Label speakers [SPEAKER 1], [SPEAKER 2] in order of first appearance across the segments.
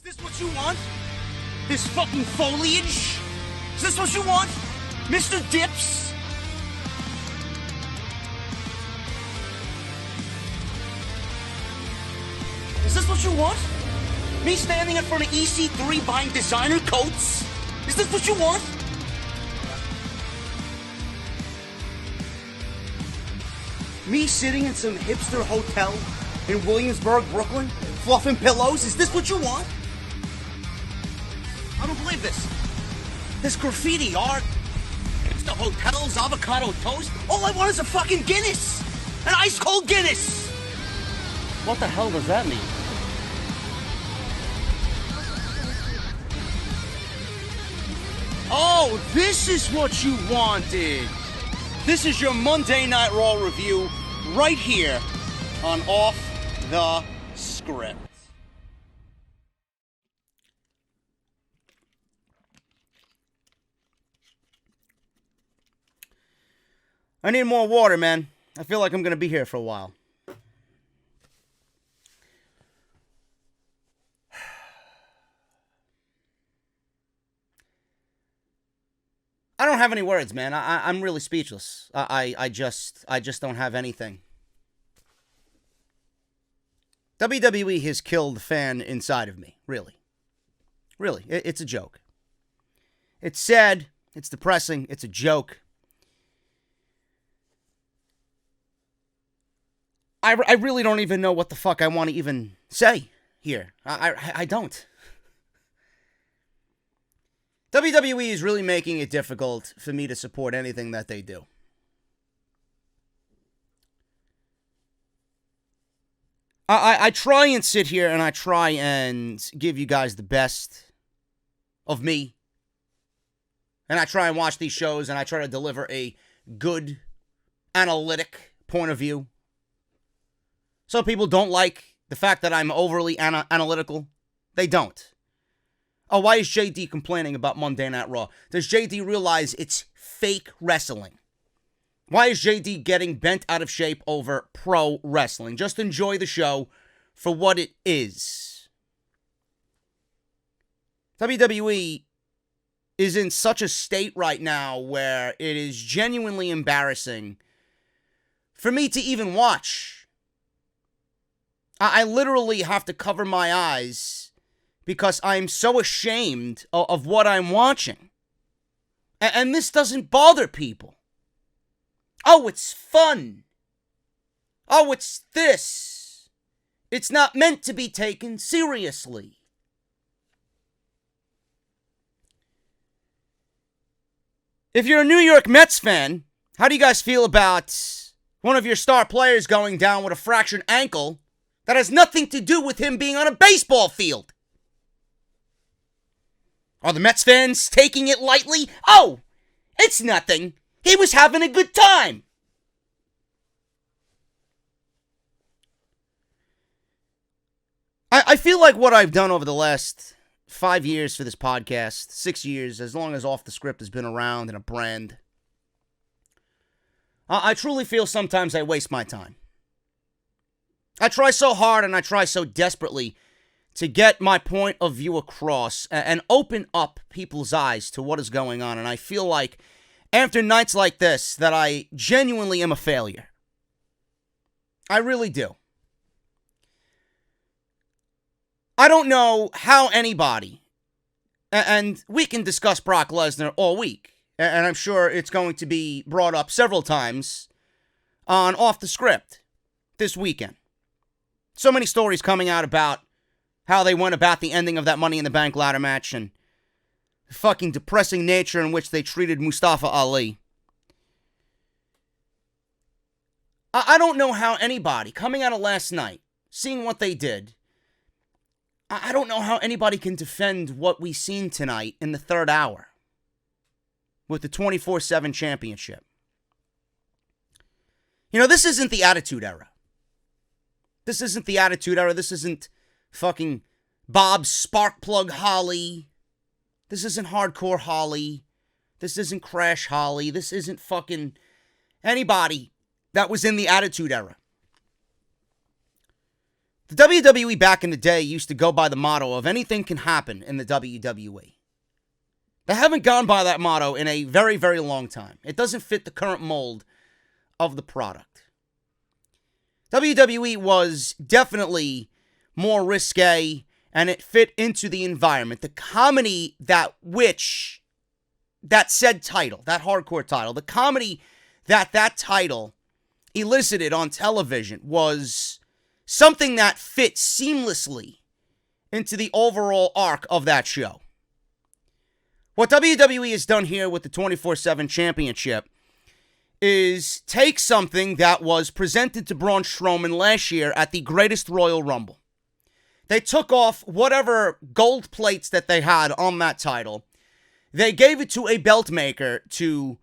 [SPEAKER 1] this what you want? This fucking foliage? Is this what you want? Mr. Dips? Is this what you want? Me standing in front of EC3 buying designer coats? Is this what you want? Me sitting in some hipster hotel in Williamsburg, Brooklyn, fluffing pillows? Is this what you want? I don't believe this. This graffiti art, it's the hotels, avocado toast. All I want is a fucking Guinness. An ice cold Guinness. What the hell does that mean? Oh, this is what you wanted. This is your Monday Night Raw review right here on Off the Script. I need more water, man. I feel like I'm going to be here for a while. I don't have any words, man. I'm really speechless. I just don't have anything. WWE has killed the fan inside of me. Really. Really. It's a joke. It's sad. It's depressing. It's a joke. I really don't even know what the fuck I want to even say here. I don't. WWE is really making it difficult for me to support anything that they do. I try and sit here and I try and give you guys the best of me. And I try and watch these shows and I try to deliver a good, analytic point of view. Some people don't like the fact that I'm overly analytical. They don't. Oh, why is JD complaining about Monday Night Raw? Does JD realize it's fake wrestling? Why is JD getting bent out of shape over pro wrestling? Just enjoy the show for what it is. WWE is in such a state right now where it is genuinely embarrassing for me to even watch. I literally have to cover my eyes because I'm so ashamed of what I'm watching. And this doesn't bother people. Oh, it's fun. Oh, it's this. It's not meant to be taken seriously. If you're a New York Mets fan, how do you guys feel about one of your star players going down with a fractured ankle that has nothing to do with him being on a baseball field? Are the Mets fans taking it lightly? Oh, it's nothing. He was having a good time. I feel like what I've done over the last 5 years for this podcast, 6 years, as long as Off the Script has been around and a brand, I truly feel sometimes I waste my time. I try so hard and I try so desperately to get my point of view across and open up people's eyes to what is going on. And I feel like after nights like this that I genuinely am a failure. I really do. I don't know how anybody, and we can discuss Brock Lesnar all week, and I'm sure it's going to be brought up several times on Off the Script this weekend. So many stories coming out about how they went about the ending of that Money in the Bank ladder match and the fucking depressing nature in which they treated Mustafa Ali. I don't know how anybody, coming out of last night, seeing what they did, I don't know how anybody can defend what we seen tonight in the third hour with the 24/7 championship. You know, this isn't the Attitude Era. This isn't the Attitude Era. This isn't fucking Bob Sparkplug Holly. This isn't Hardcore Holly. This isn't Crash Holly. This isn't fucking anybody that was in the Attitude Era. The WWE back in the day used to go by the motto of anything can happen in the WWE. They haven't gone by that motto in a very, very long time. It doesn't fit the current mold of the product. WWE was definitely more risque, and it fit into the environment. The comedy that said title, that hardcore title, the comedy that title elicited on television was something that fit seamlessly into the overall arc of that show. What WWE has done here with the 24/7 Championship is take something that was presented to Braun Strowman last year at the Greatest Royal Rumble. They took off whatever gold plates that they had on that title. They gave it to a belt maker to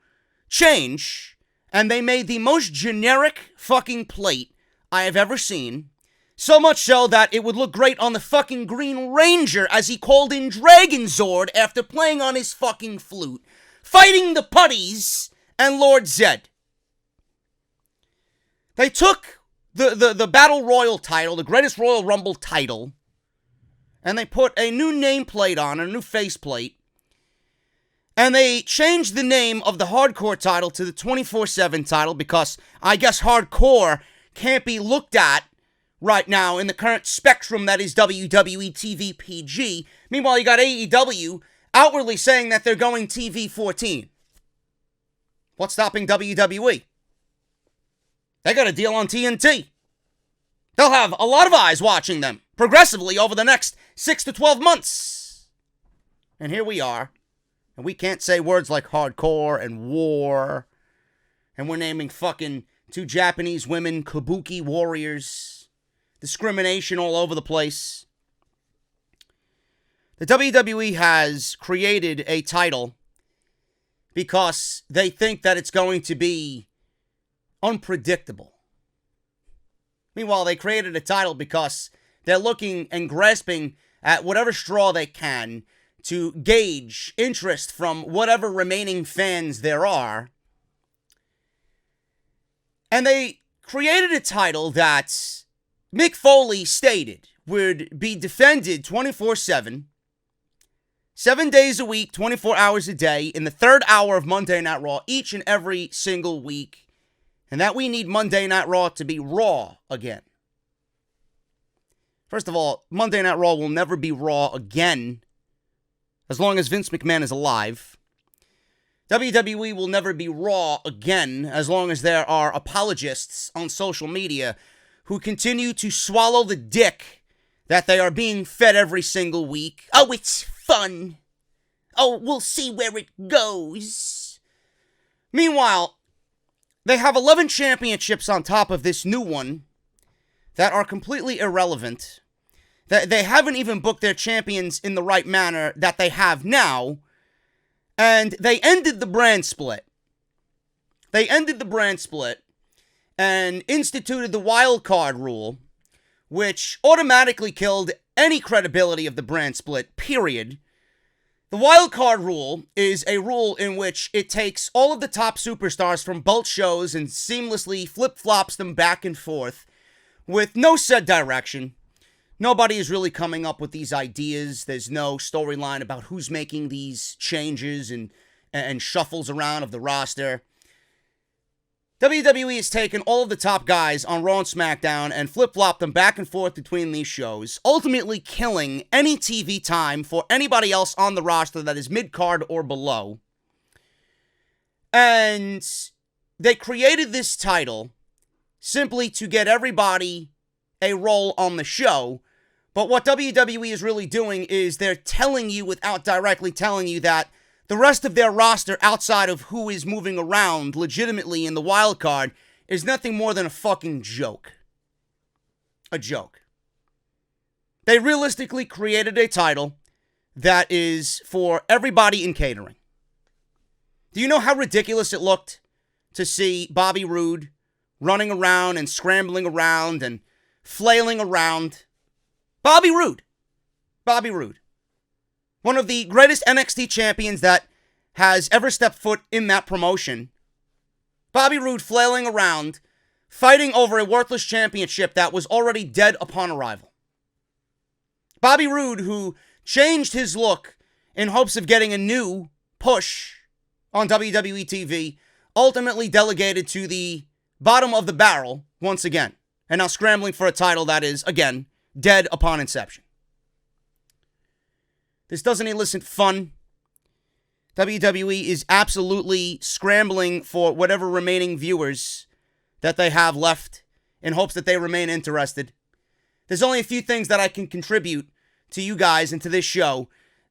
[SPEAKER 1] change, and they made the most generic fucking plate I have ever seen. So much so that it would look great on the fucking Green Ranger as he called in Dragon Zord after playing on his fucking flute, fighting the putties and Lord Zed. They took the Battle Royal title, the Greatest Royal Rumble title, and they put a new nameplate on, a new faceplate, and they changed the name of the Hardcore title to the 24/7 title because I guess Hardcore can't be looked at right now in the current spectrum that is WWE TV PG. Meanwhile, you got AEW outwardly saying that they're going TV 14. What's stopping WWE? They got a deal on TNT. They'll have a lot of eyes watching them progressively over the next 6 to 12 months. And here we are. And we can't say words like hardcore and war. And we're naming fucking 2 Japanese women kabuki warriors. Discrimination all over the place. The WWE has created a title because they think that it's going to be unpredictable. Meanwhile, they created a title because they're looking and grasping at whatever straw they can to gauge interest from whatever remaining fans there are. And they created a title that Mick Foley stated would be defended 24/7, 7 days a week, 24 hours a day, in the third hour of Monday Night Raw each and every single week, and that we need Monday Night Raw to be Raw again. First of all, Monday Night Raw will never be Raw again as long as Vince McMahon is alive. WWE will never be Raw again as long as there are apologists on social media who continue to swallow the dick that they are being fed every single week. Oh, it's fun. Oh, we'll see where it goes. Meanwhile, they have 11 championships on top of this new one that are completely irrelevant. They haven't even booked their champions in the right manner that they have now. And they ended the brand split. And instituted the wild card rule, which automatically killed any credibility of the brand split, period. The wild card rule is a rule in which it takes all of the top superstars from both shows and seamlessly flip-flops them back and forth with no set direction. Nobody is really coming up with these ideas. There's no storyline about who's making these changes and shuffles around of the roster. WWE has taken all of the top guys on Raw and SmackDown and flip-flopped them back and forth between these shows, ultimately killing any TV time for anybody else on the roster that is mid-card or below. And they created this title simply to get everybody a role on the show. But what WWE is really doing is they're telling you without directly telling you that the rest of their roster outside of who is moving around legitimately in the wild card is nothing more than a fucking joke. A joke. They realistically created a title that is for everybody in catering. Do you know how ridiculous it looked to see Bobby Roode running around and scrambling around and flailing around? Bobby Roode. One of the greatest NXT champions that has ever stepped foot in that promotion. Bobby Roode flailing around fighting over a worthless championship that was already dead upon arrival. Bobby Roode, who changed his look in hopes of getting a new push on WWE TV, ultimately delegated to the bottom of the barrel once again, and now scrambling for a title that is, again, dead upon inception. This doesn't elicit fun. WWE is absolutely scrambling for whatever remaining viewers that they have left in hopes that they remain interested. There's only a few things that I can contribute to you guys and to this show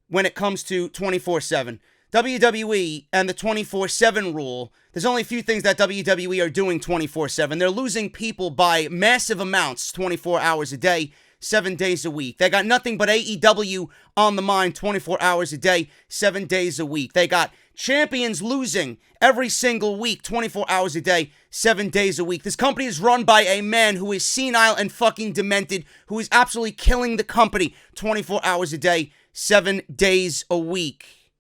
[SPEAKER 1] when it comes to 24/7. WWE and the 24/7 rule, there's only a few things that WWE are doing 24/7. They're losing people by massive amounts 24 hours a day, 7 days a week. They got nothing but AEW on the mind 24 hours a day, 7 days a week. They got champions losing every single week, 24 hours a day, 7 days a week. This company is run by a man who is senile and fucking demented, who is absolutely killing the company 24 hours a day, 7 days a week.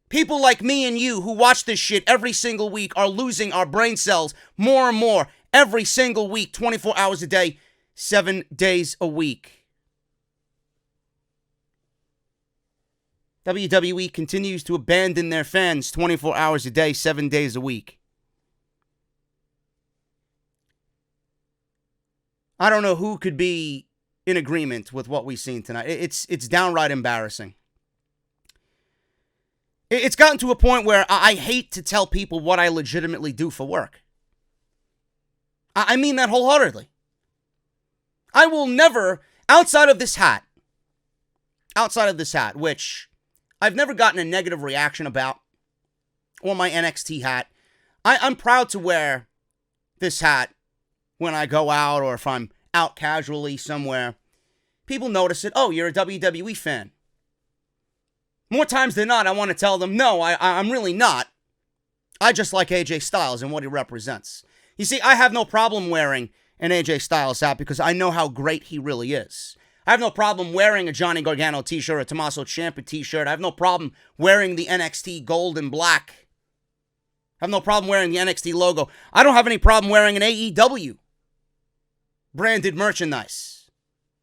[SPEAKER 1] People like me and you who watch this shit every single week are losing our brain cells more and more every single week, 24 hours a day, 7 days a week. WWE continues to abandon their fans 24 hours a day, 7 days a week. I don't know who could be in agreement with what we've seen tonight. It's downright embarrassing. It's gotten to a point where I hate to tell people what I legitimately do for work. I mean that wholeheartedly. I will never, outside of this hat, which I've never gotten a negative reaction about, or my NXT hat, I'm proud to wear this hat when I go out or if I'm out casually somewhere. People notice it. Oh, you're a WWE fan. More times than not, I want to tell them, no, I'm really not. I just like AJ Styles and what he represents. You see, I have no problem wearing an AJ Styles hat because I know how great he really is. I have no problem wearing a Johnny Gargano t-shirt or a Tommaso Ciampa t-shirt. I have no problem wearing the NXT gold and black. I have no problem wearing the NXT logo. I don't have any problem wearing an AEW branded merchandise.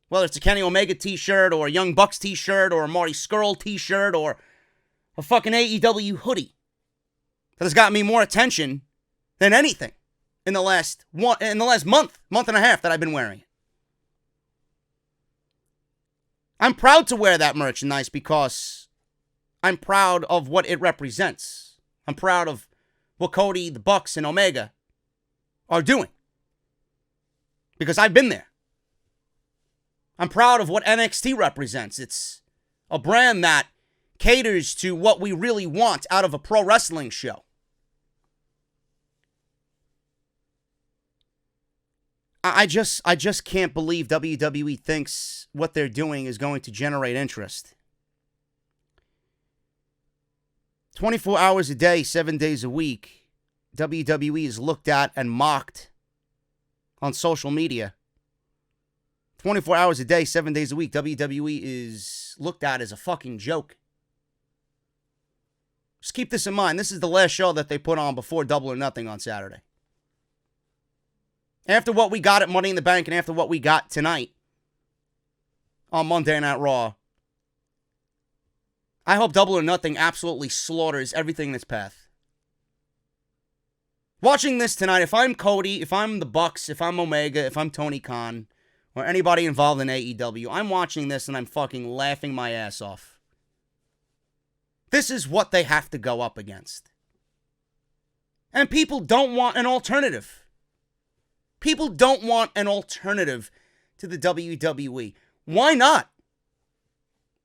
[SPEAKER 1] Whether it's a Kenny Omega t-shirt or a Young Bucks t-shirt or a Marty Scurll t-shirt or a fucking AEW hoodie. That has got me more attention than anything in the last month and a half that I've been wearing it. I'm proud to wear that merchandise because I'm proud of what it represents. I'm proud of what Cody, the Bucks, and Omega are doing. Because I've been there. I'm proud of what NXT represents. It's a brand that caters to what we really want out of a pro wrestling show. I just can't believe WWE thinks what they're doing is going to generate interest. 24 hours a day, 7 days a week, WWE is looked at and mocked on social media. 24 hours a day, 7 days a week, WWE is looked at as a fucking joke. Just keep this in mind. This is the last show that they put on before Double or Nothing on Saturday. After what we got at Money in the Bank and after what we got tonight on Monday Night Raw, I hope Double or Nothing absolutely slaughters everything in its path. Watching this tonight, if I'm Cody, if I'm the Bucks, if I'm Omega, if I'm Tony Khan, or anybody involved in AEW, I'm watching this and I'm fucking laughing my ass off. This is what they have to go up against. And people don't want an alternative. People don't want an alternative to the WWE. Why not?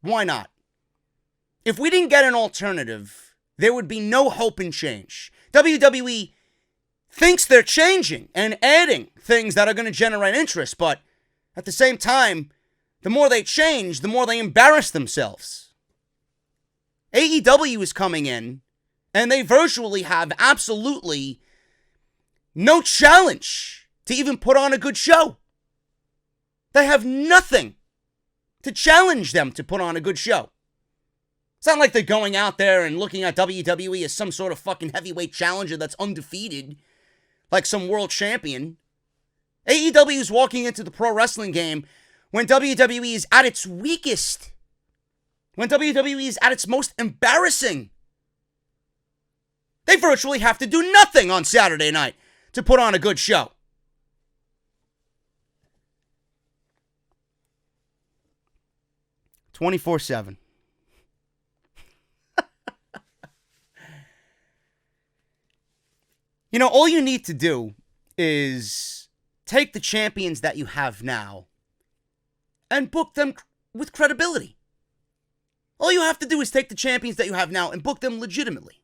[SPEAKER 1] Why not? If we didn't get an alternative, there would be no hope in change. WWE thinks they're changing and adding things that are going to generate interest, but at the same time, the more they change, the more they embarrass themselves. AEW is coming in, and they virtually have absolutely no challenge to even put on a good show. They have nothing to challenge them to put on a good show. It's not like they're going out there and looking at WWE as some sort of fucking heavyweight challenger that's undefeated, like some world champion. AEW is walking into the pro wrestling game when WWE is at its weakest. When WWE is at its most embarrassing. They virtually have to do nothing on Saturday night to put on a good show. "24/7. You know, all you need to do is take the champions that you have now and book them with credibility. All you have to do is take the champions that you have now and book them legitimately.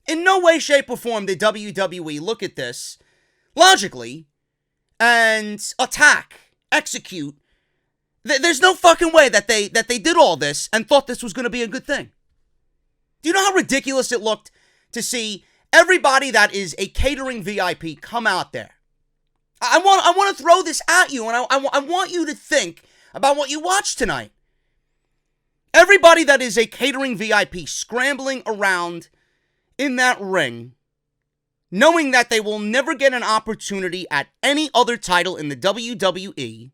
[SPEAKER 1] In no way, shape, or form did WWE look at this logically and attack, execute. There's no fucking way that they did all this and thought this was going to be a good thing. Do you know how ridiculous it looked to see everybody that is a catering VIP come out there? I want to throw this at you, and I want you to think about what you watched tonight. Everybody that is a catering VIP scrambling around in that ring, knowing that they will never get an opportunity at any other title in the WWE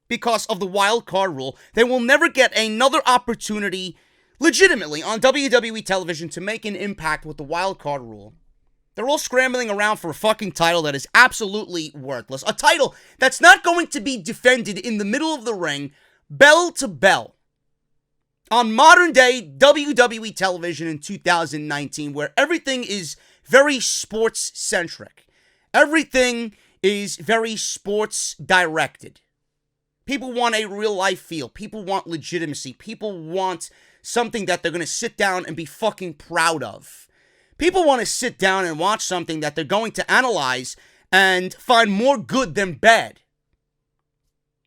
[SPEAKER 1] because of the wild card rule. They will never get another opportunity legitimately on WWE television to make an impact with the wild card rule. They're all scrambling around for a fucking title that is absolutely worthless. A title that's not going to be defended in the middle of the ring, bell to bell. On modern day WWE television in 2019, where everything is very sports centric. Everything is very sports directed. People want a real life feel. People want legitimacy. People want something that they're going to sit down and be fucking proud of. People want to sit down and watch something that they're going to analyze and find more good than bad.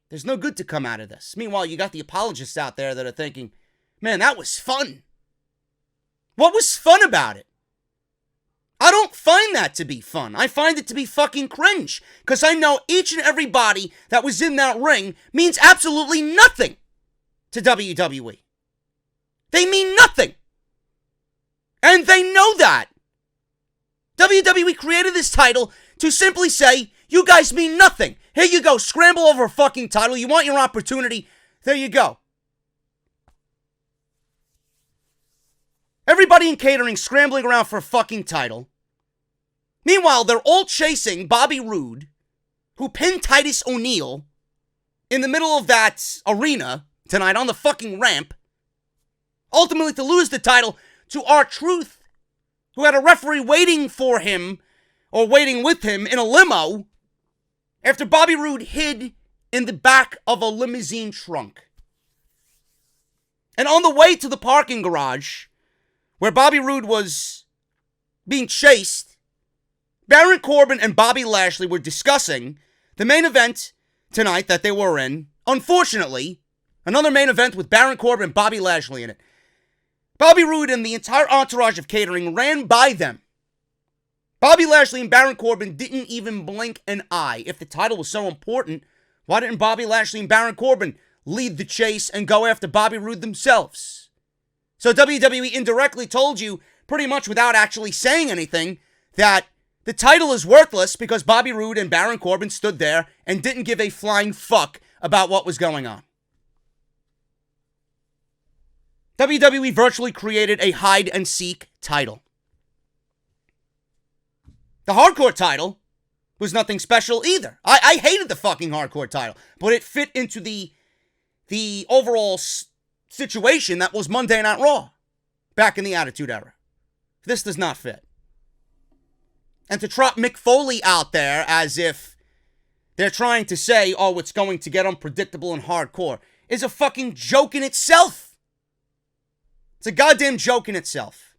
[SPEAKER 1] There's no good to come out of this. Meanwhile, you got the apologists out there that are thinking, man, that was fun. What was fun about it? I don't find that to be fun. I find it to be fucking cringe. Because I know each and every body that was in that ring means absolutely nothing to WWE. They mean nothing. And they know that. WWE created this title to simply say, you guys mean nothing. Here you go, scramble over a fucking title. You want your opportunity. There you go. Everybody in catering scrambling around for a fucking title. Meanwhile, they're all chasing Bobby Roode, who pinned Titus O'Neil in the middle of that arena tonight on the fucking ramp, ultimately to lose the title to R-Truth, who had a referee waiting for him, or waiting with him in a limo, after Bobby Roode hid in the back of a limousine trunk. And on the way to the parking garage, where Bobby Roode was being chased, Baron Corbin and Bobby Lashley were discussing the main event tonight that they were in. Unfortunately, another main event with Baron Corbin and Bobby Lashley in it. Bobby Roode and the entire entourage of catering ran by them. Bobby Lashley and Baron Corbin didn't even blink an eye. If the title was so important, why didn't Bobby Lashley and Baron Corbin lead the chase and go after Bobby Roode themselves? So WWE indirectly told you, pretty much without actually saying anything, that the title is worthless because Bobby Roode and Baron Corbin stood there and didn't give a flying fuck about what was going on. WWE virtually created a hide-and-seek title. The hardcore title was nothing special either. I hated the fucking hardcore title, but it fit into the overall situation that was Monday Night Raw back in the Attitude Era. This does not fit. And to trot Mick Foley out there as if they're trying to say, oh, it's going to get unpredictable and hardcore, is a fucking joke in itself. It's a goddamn joke in itself.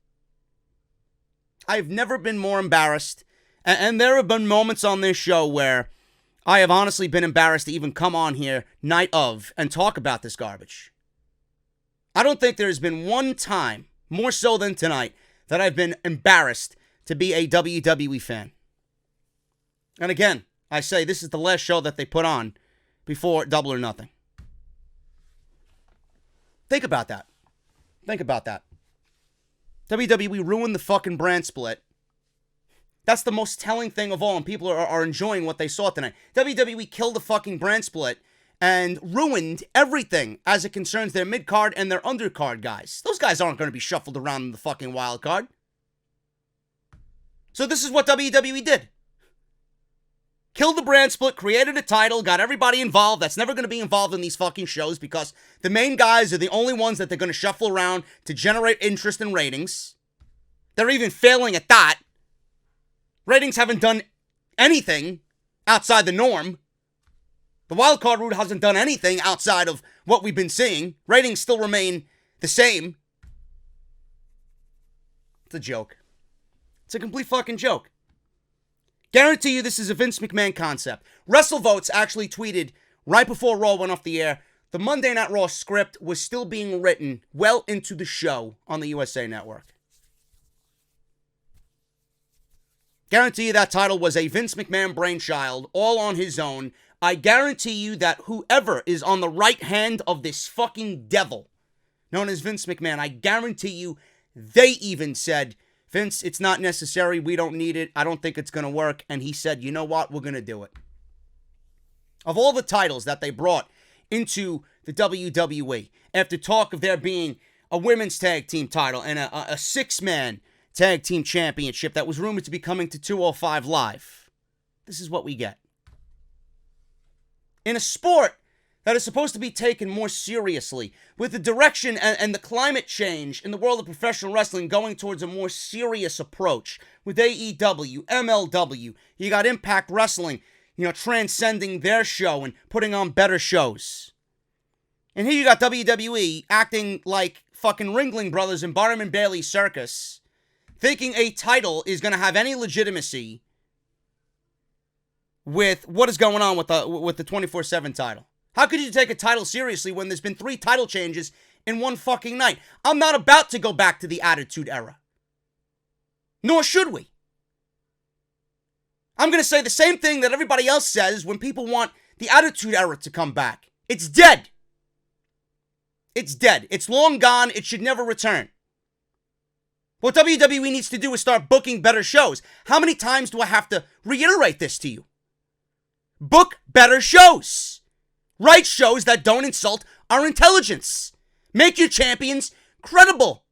[SPEAKER 1] I've never been more embarrassed, and there have been moments on this show where I have honestly been embarrassed to even come on here night of and talk about this garbage. I don't think there's been one time, more so than tonight, that I've been embarrassed to be a WWE fan. And again, I say this is the last show that they put on before Double or Nothing. Think about that. Think about that. WWE ruined the fucking brand split. That's the most telling thing of all, and people are enjoying what they saw tonight. WWE killed the fucking brand split and ruined everything as it concerns their mid-card and their undercard guys. Those guys aren't going to be shuffled around in the fucking wild card. So this is what WWE did. Killed the brand split, created a title, got everybody involved that's never going to be involved in these fucking shows because the main guys are the only ones that they're going to shuffle around to generate interest and ratings. They're even failing at that. Ratings haven't done anything outside the norm. The wildcard route hasn't done anything outside of what we've been seeing. Ratings still remain the same. It's a joke. It's a complete fucking joke. Guarantee you this is a Vince McMahon concept. WrestleVotes actually tweeted right before Raw went off the air, the Monday Night Raw script was still being written well into the show on the USA Network. Guarantee you that title was a Vince McMahon brainchild, all on his own. I guarantee you that whoever is on the right hand of this fucking devil, known as Vince McMahon, I guarantee you they even said, Vince, it's not necessary. We don't need it. I don't think it's going to work. And he said, you know what? We're going to do it. Of all the titles that they brought into the WWE, after talk of there being a women's tag team title and a six-man tag team championship that was rumored to be coming to 205 Live, this is what we get. In a sport that is supposed to be taken more seriously, with the direction and the climate change in the world of professional wrestling going towards a more serious approach, with AEW, MLW, you got Impact Wrestling, transcending their show and putting on better shows. And here you got WWE acting like fucking Ringling Brothers and Barnum and Bailey Circus, thinking a title is going to have any legitimacy with what is going on with the 24/7 title. How could you take a title seriously when there's been 3 title changes in one fucking night? I'm not about to go back to the Attitude Era. Nor should we. I'm going to say the same thing that everybody else says when people want the Attitude Era to come back. It's dead. It's dead. It's long gone. It should never return. What WWE needs to do is start booking better shows. How many times do I have to reiterate this to you? Book better shows. Write shows that don't insult our intelligence. Make your champions credible.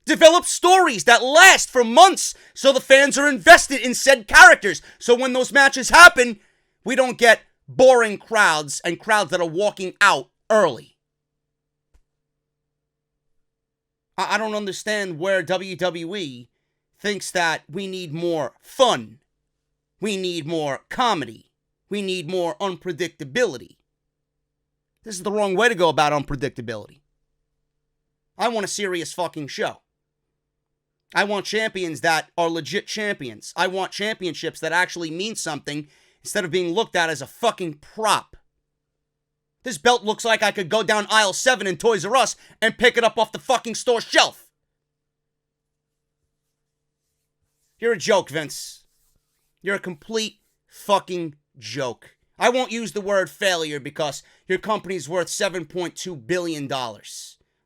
[SPEAKER 1] Develop stories that last for months so the fans are invested in said characters. So when those matches happen, we don't get boring crowds and crowds that are walking out early. I don't understand where WWE thinks that we need more fun. We need more comedy. We need more unpredictability. This is the wrong way to go about unpredictability. I want a serious fucking show. I want champions that are legit champions. I want championships that actually mean something instead of being looked at as a fucking prop. This belt looks like I could go down aisle 7 in Toys R Us and pick it up off the fucking store shelf. You're a joke, Vince. You're a complete fucking joke. I won't use the word failure because your company's worth $7.2 billion.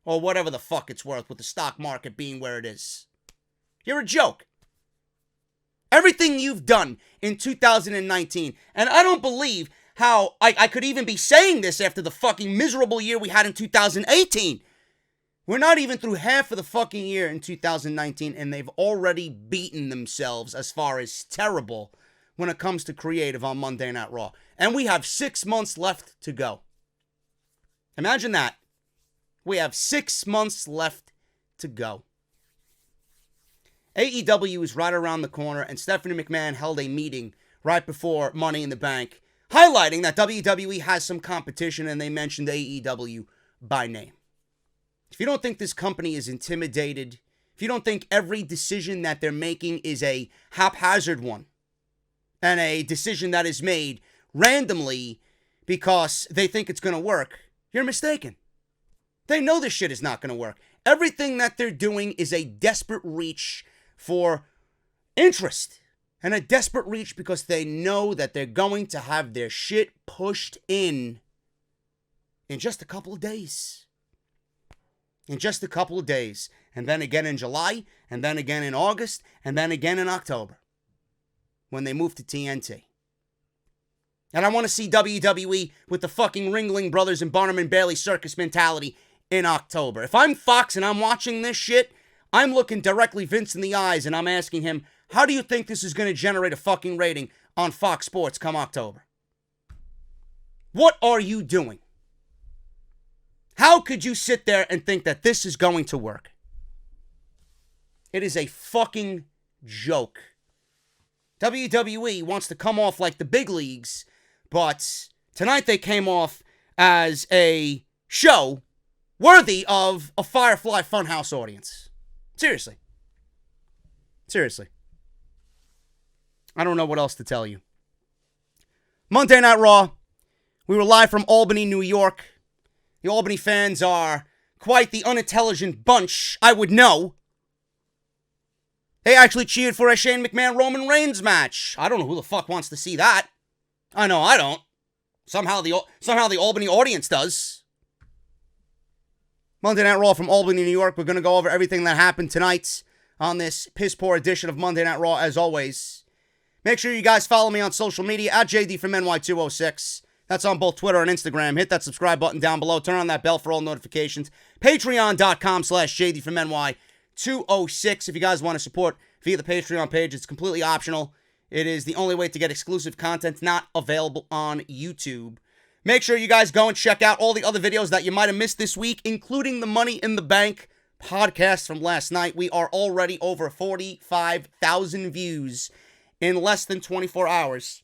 [SPEAKER 1] Or whatever the fuck it's worth with the stock market being where it is. You're a joke. Everything you've done in 2019, and I don't believe how I could even be saying this after the fucking miserable year we had in 2018. We're not even through half of the fucking year in 2019, and they've already beaten themselves as far as terrible when it comes to creative on Monday Night Raw. And we have 6 months left to go. Imagine that. We have 6 months left to go. AEW is right around the corner, and Stephanie McMahon held a meeting right before Money in the Bank, highlighting that WWE has some competition, and they mentioned AEW by name. If you don't think this company is intimidated, if you don't think every decision that they're making is a haphazard one, and a decision that is made randomly because they think it's going to work, you're mistaken. They know this shit is not going to work. Everything that they're doing is a desperate reach for interest. And a desperate reach because they know that they're going to have their shit pushed in just a couple of days. In just a couple of days. And then again in July. And then again in August. And then again in October. when they move to TNT. And I want to see WWE with the fucking Ringling Brothers and Barnum and Bailey circus mentality in October. If I'm Fox and I'm watching this shit, I'm looking directly Vince in the eyes and I'm asking him, how do you think this is going to generate a fucking rating on Fox Sports come October? What are you doing? How could you sit there and think that this is going to work? It is a fucking joke. WWE wants to come off like the big leagues, but tonight they came off as a show worthy of a Firefly Funhouse audience. Seriously. I don't know what else to tell you. Monday Night Raw. We were live from Albany, New York. The Albany fans are quite the unintelligent bunch, I would know. They actually cheered for a Shane McMahon-Roman Reigns match. I don't know who the fuck wants to see that. I know I don't. Somehow the Albany audience does. Monday Night Raw from Albany, New York. We're going to go over everything that happened tonight on this piss-poor edition of Monday Night Raw, as always. Make sure you guys follow me on social media at JD from NY206. That's on both Twitter and Instagram. Hit that subscribe button down below. Turn on that bell for all notifications. Patreon.com/JD from NY206. If you guys want to support via the Patreon page, it's completely optional. It is the only way to get exclusive content not available on YouTube. Make sure you guys go and check out all the other videos that you might have missed this week, including the Money in the Bank podcast from last night. We are already over 45,000 views in less than 24 hours.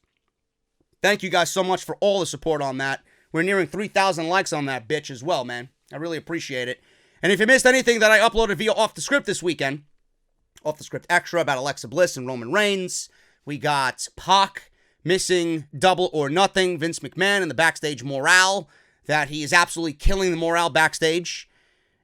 [SPEAKER 1] Thank you guys so much for all the support on that. We're nearing 3,000 likes on that bitch as well, man. I really appreciate it. And if you missed anything that I uploaded via Off the Script this weekend, Off the Script Extra about Alexa Bliss and Roman Reigns. We got Pac missing Double or Nothing. Vince McMahon and the backstage morale, that he is absolutely killing the morale backstage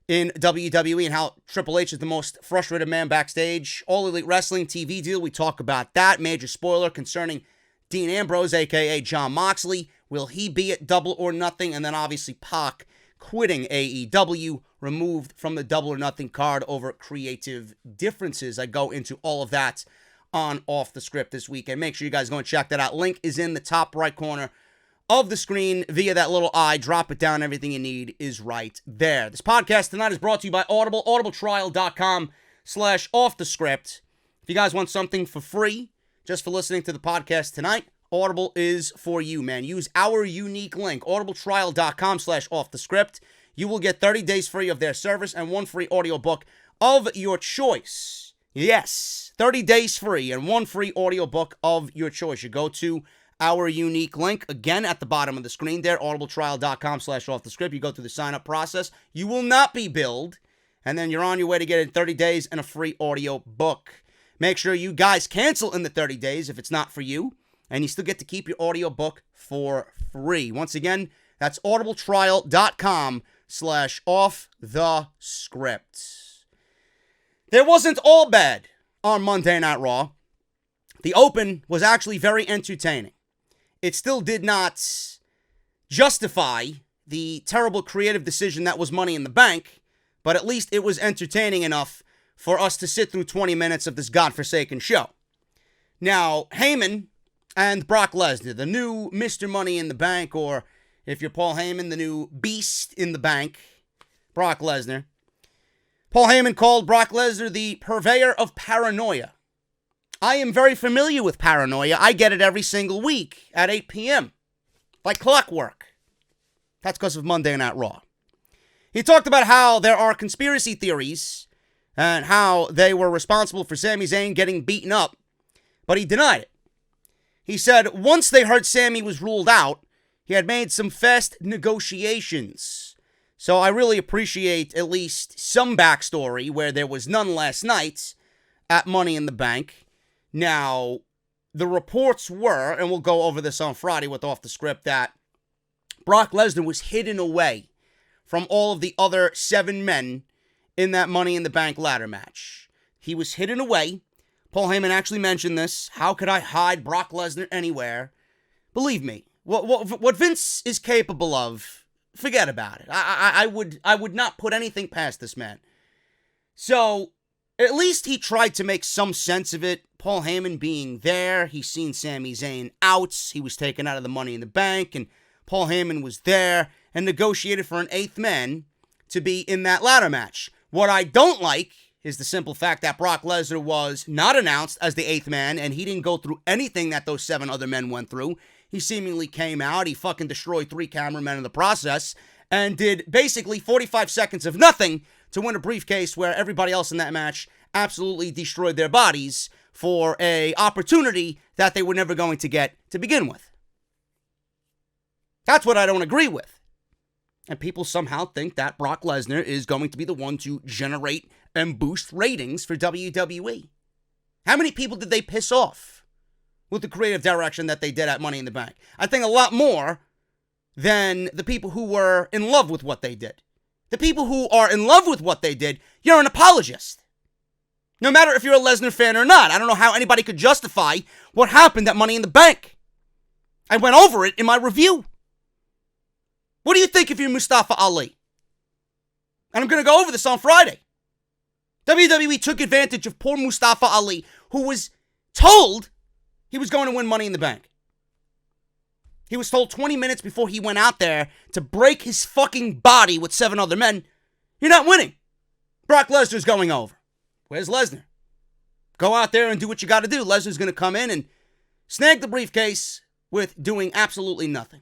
[SPEAKER 1] in WWE, and how Triple H is the most frustrated man backstage. All Elite Wrestling TV deal, we talk about that. Major spoiler concerning Dean Ambrose, a.k.a. Jon Moxley. Will he be at Double or Nothing? And then obviously Pac quitting AEW, removed from the Double or Nothing card over creative differences. I go into all of that on Off the Script this weekend. Make sure you guys go and check that out. Link is in the top right corner of the screen via that little eye. Drop it down. Everything you need is right there. This podcast tonight is brought to you by Audible, audibletrial.com/offthescript. If you guys want something for free, just for listening to the podcast tonight, Audible is for you, man. Use our unique link, audibletrial.com/offthescript. You will get 30 days free of their service and one free audiobook of your choice. Yes, 30 days free and one free audiobook of your choice. You go to our unique link, again, at the bottom of the screen there, audibletrial.com/offthescript. You go through the sign-up process. You will not be billed, and then you're on your way to getting 30 days and a free audiobook. Make sure you guys cancel in the 30 days if it's not for you, and you still get to keep your audiobook for free. Once again, that's audibletrial.com/offthescript. There wasn't all bad on Monday Night Raw. The open was actually very entertaining. It still did not justify the terrible creative decision that was Money in the Bank, but at least it was entertaining enough for us to sit through 20 minutes of this godforsaken show. Now, Heyman and Brock Lesnar, the new Mr. Money in the Bank, or if you're Paul Heyman, the new Beast in the Bank, Brock Lesnar. Paul Heyman called Brock Lesnar the purveyor of paranoia. I am very familiar with paranoia. I get it every single week at 8 p.m. like clockwork. That's because of Monday Night Raw. He talked about how there are conspiracy theories and how they were responsible for Sami Zayn getting beaten up, but he denied it. He said once they heard Sami was ruled out, he had made some fast negotiations. So I really appreciate at least some backstory where there was none last night at Money in the Bank. Now, the reports were, and we'll go over this on Friday with Off the Script, that Brock Lesnar was hidden away from all of the other 7 men in that Money in the Bank ladder match. He was hidden away. Paul Heyman actually mentioned this. How could I hide Brock Lesnar anywhere? Believe me, what Vince is capable of, forget about it. I would not put anything past this man. So at least he tried to make some sense of it. Paul Heyman being there, he's seen Sami Zayn out. He was taken out of the Money in the Bank, and Paul Heyman was there and negotiated for an 8th man to be in that ladder match. What I don't like is the simple fact that Brock Lesnar was not announced as the 8th man, and he didn't go through anything that those 7 other men went through. He seemingly came out, he fucking destroyed 3 cameramen in the process, and did basically 45 seconds of nothing to win a briefcase where everybody else in that match absolutely destroyed their bodies for a opportunity that they were never going to get to begin with. That's what I don't agree with. And people somehow think that Brock Lesnar is going to be the one to generate and boost ratings for WWE. How many people did they piss off with the creative direction that they did at Money in the Bank? I think a lot more than the people who were in love with what they did. The people who are in love with what they did, you're an apologist. No matter if you're a Lesnar fan or not. I don't know how anybody could justify what happened at Money in the Bank. I went over it in my review. What do you think if you're Mustafa Ali? And I'm going to go over this on Friday. WWE took advantage of poor Mustafa Ali, who was told he was going to win Money in the Bank. He was told 20 minutes before he went out there to break his fucking body with 7 other men, you're not winning. Brock Lesnar's going over. Where's Lesnar? Go out there and do what you got to do. Lesnar's going to come in and snag the briefcase with doing absolutely nothing.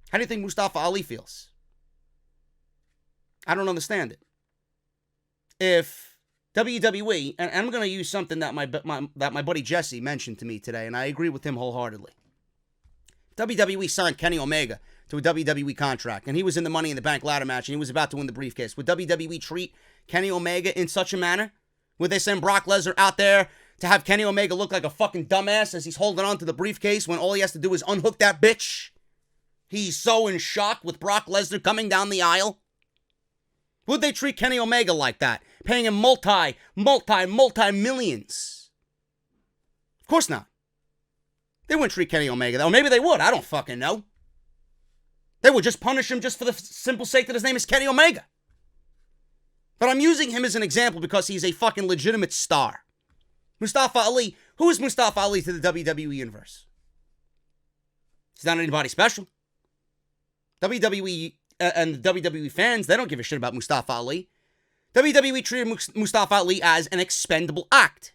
[SPEAKER 1] How do you think Mustafa Ali feels? I don't understand it. If WWE, and I'm going to use something that my buddy Jesse mentioned to me today, and I agree with him wholeheartedly. WWE signed Kenny Omega to a WWE contract, and he was in the Money in the Bank ladder match, and he was about to win the briefcase. Would WWE treat Kenny Omega in such a manner? Would they send Brock Lesnar out there to have Kenny Omega look like a fucking dumbass as he's holding on to the briefcase when all he has to do is unhook that bitch? He's so in shock with Brock Lesnar coming down the aisle. Would they treat Kenny Omega like that? Paying him multi-millions? Of course not. They wouldn't treat Kenny Omega that way. Or maybe they would. I don't fucking know. They would just punish him just for the simple sake that his name is Kenny Omega. But I'm using him as an example because he's a fucking legitimate star. Mustafa Ali. Who is Mustafa Ali to the WWE universe? He's not anybody special. WWE and the WWE fans, they don't give a shit about Mustafa Ali. WWE treated Mustafa Ali as an expendable act.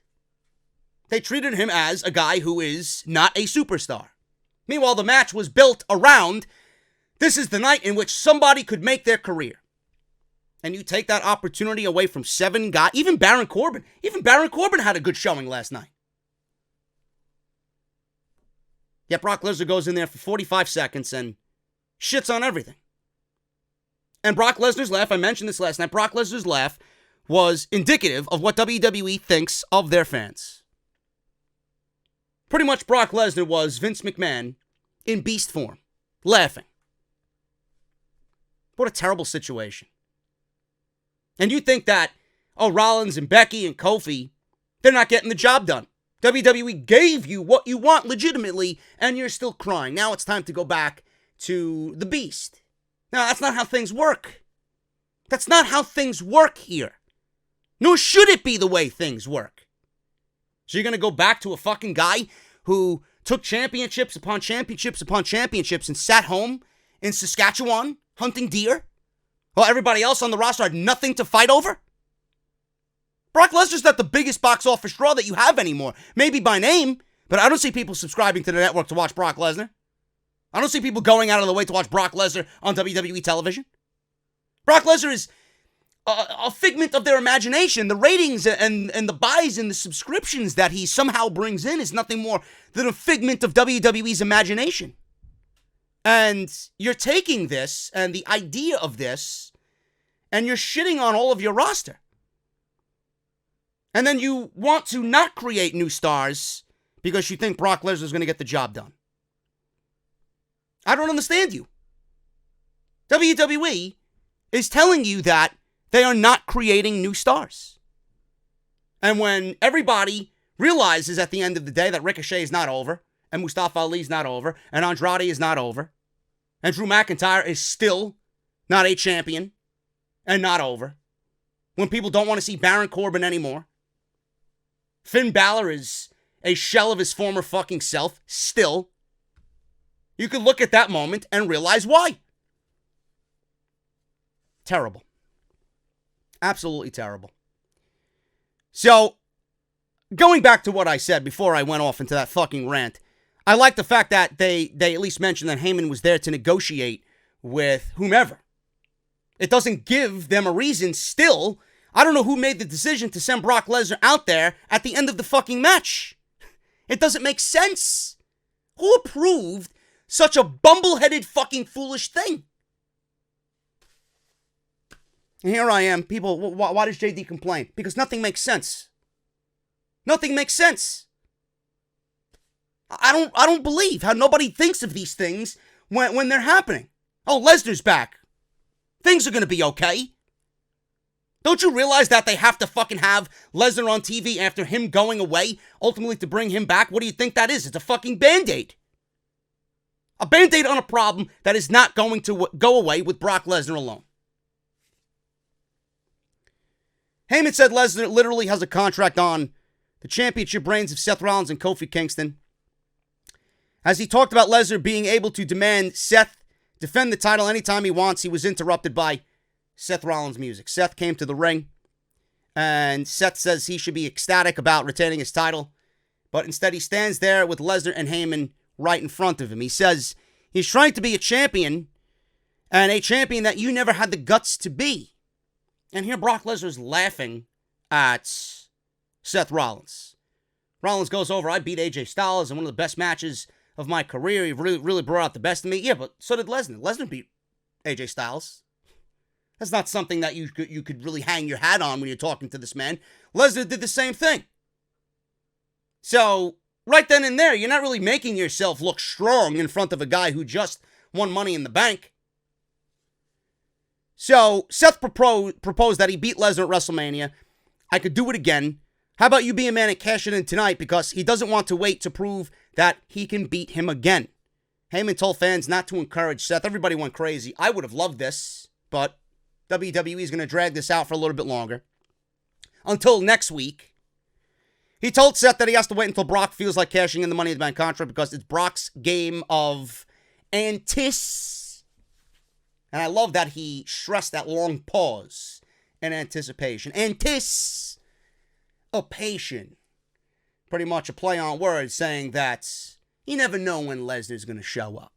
[SPEAKER 1] They treated him as a guy who is not a superstar. Meanwhile, the match was built around, this is the night in which somebody could make their career. And you take that opportunity away from 7 guys, even Baron Corbin. Even Baron Corbin had a good showing last night. Yet Brock Lesnar goes in there for 45 seconds and shits on everything. And Brock Lesnar's laugh, I mentioned this last night, Brock Lesnar's laugh was indicative of what WWE thinks of their fans. Pretty much Brock Lesnar was Vince McMahon in beast form, laughing. What a terrible situation. And you think that, Rollins and Becky and Kofi, they're not getting the job done. WWE gave you what you want legitimately, and you're still crying. Now it's time to go back to the beast. Now, that's not how things work. That's not how things work here. Nor should it be the way things work. So you're going to go back to a fucking guy who took championships upon championships upon championships and sat home in Saskatchewan hunting deer while everybody else on the roster had nothing to fight over? Brock Lesnar's not the biggest box office draw that you have anymore. Maybe by name, but I don't see people subscribing to the network to watch Brock Lesnar. I don't see people going out of the way to watch Brock Lesnar on WWE television. Brock Lesnar is a figment of their imagination. The ratings and the buys and the subscriptions that he somehow brings in is nothing more than a figment of WWE's imagination. And you're taking this and the idea of this and you're shitting on all of your roster. And then you want to not create new stars because you think Brock Lesnar is going to get the job done. I don't understand you. WWE is telling you that they are not creating new stars. And when everybody realizes at the end of the day that Ricochet is not over, and Mustafa Ali is not over, and Andrade is not over, and Drew McIntyre is still not a champion and not over, when people don't want to see Baron Corbin anymore. Finn Balor is a shell of his former fucking self, still. You could look at that moment and realize why. Terrible. Absolutely terrible. So, going back to what I said before I went off into that fucking rant, I like the fact that they at least mentioned that Heyman was there to negotiate with whomever. It doesn't give them a reason still. I don't know who made the decision to send Brock Lesnar out there at the end of the fucking match. It doesn't make sense. Who approved such a bumbleheaded fucking foolish thing? And here I am, people, why does JD complain? Because nothing makes sense. Nothing makes sense. I don't believe how nobody thinks of these things when they're happening. Oh, Lesnar's back. Things are going to be okay. Don't you realize that they have to fucking have Lesnar on TV after him going away, ultimately to bring him back? What do you think that is? It's a fucking Band-Aid. A Band-Aid on a problem that is not going to go away with Brock Lesnar alone. Heyman said Lesnar literally has a contract on the championship reigns of Seth Rollins and Kofi Kingston. As he talked about Lesnar being able to demand Seth defend the title anytime he wants, he was interrupted by Seth Rollins' music. Seth came to the ring, and Seth says he should be ecstatic about retaining his title, but instead he stands there with Lesnar and Heyman right in front of him. He says he's trying to be a champion, and a champion that you never had the guts to be. And here Brock Lesnar's laughing at Seth Rollins. Rollins goes over, I beat AJ Styles in one of the best matches of my career. He really brought out the best in me. Yeah, but so did Lesnar. Lesnar beat AJ Styles. That's not something that you could really hang your hat on when you're talking to this man. Lesnar did the same thing. So, right then and there, you're not really making yourself look strong in front of a guy who just won Money in the Bank. So, Seth proposed that he beat Lesnar at WrestleMania. I could do it again. How about you be a man and cash it in tonight, because he doesn't want to wait to prove that he can beat him again. Heyman told fans not to encourage Seth. Everybody went crazy. I would have loved this, but WWE is going to drag this out for a little bit longer. Until next week. He told Seth that he has to wait until Brock feels like cashing in the Money in the Bank contract because it's Brock's game of anticipation. And I love that he stressed that long pause in anticipation. Anticipation. Pretty much a play on words saying that you never know when Lesnar's going to show up.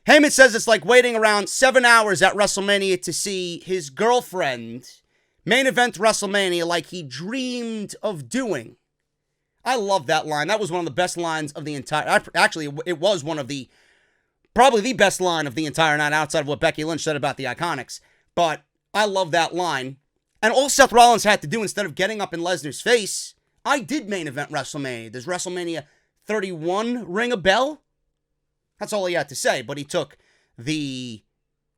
[SPEAKER 1] Heyman says it's like waiting around 7 hours at WrestleMania to see his girlfriend main event WrestleMania like he dreamed of doing. I love that line. That was one of the best lines of the entire... Actually, it was one of the... Probably the best line of the entire night outside of what Becky Lynch said about the Iconics. But I love that line. And all Seth Rollins had to do, instead of getting up in Lesnar's face, I did main event WrestleMania. Does WrestleMania 31 ring a bell? That's all he had to say. But he took the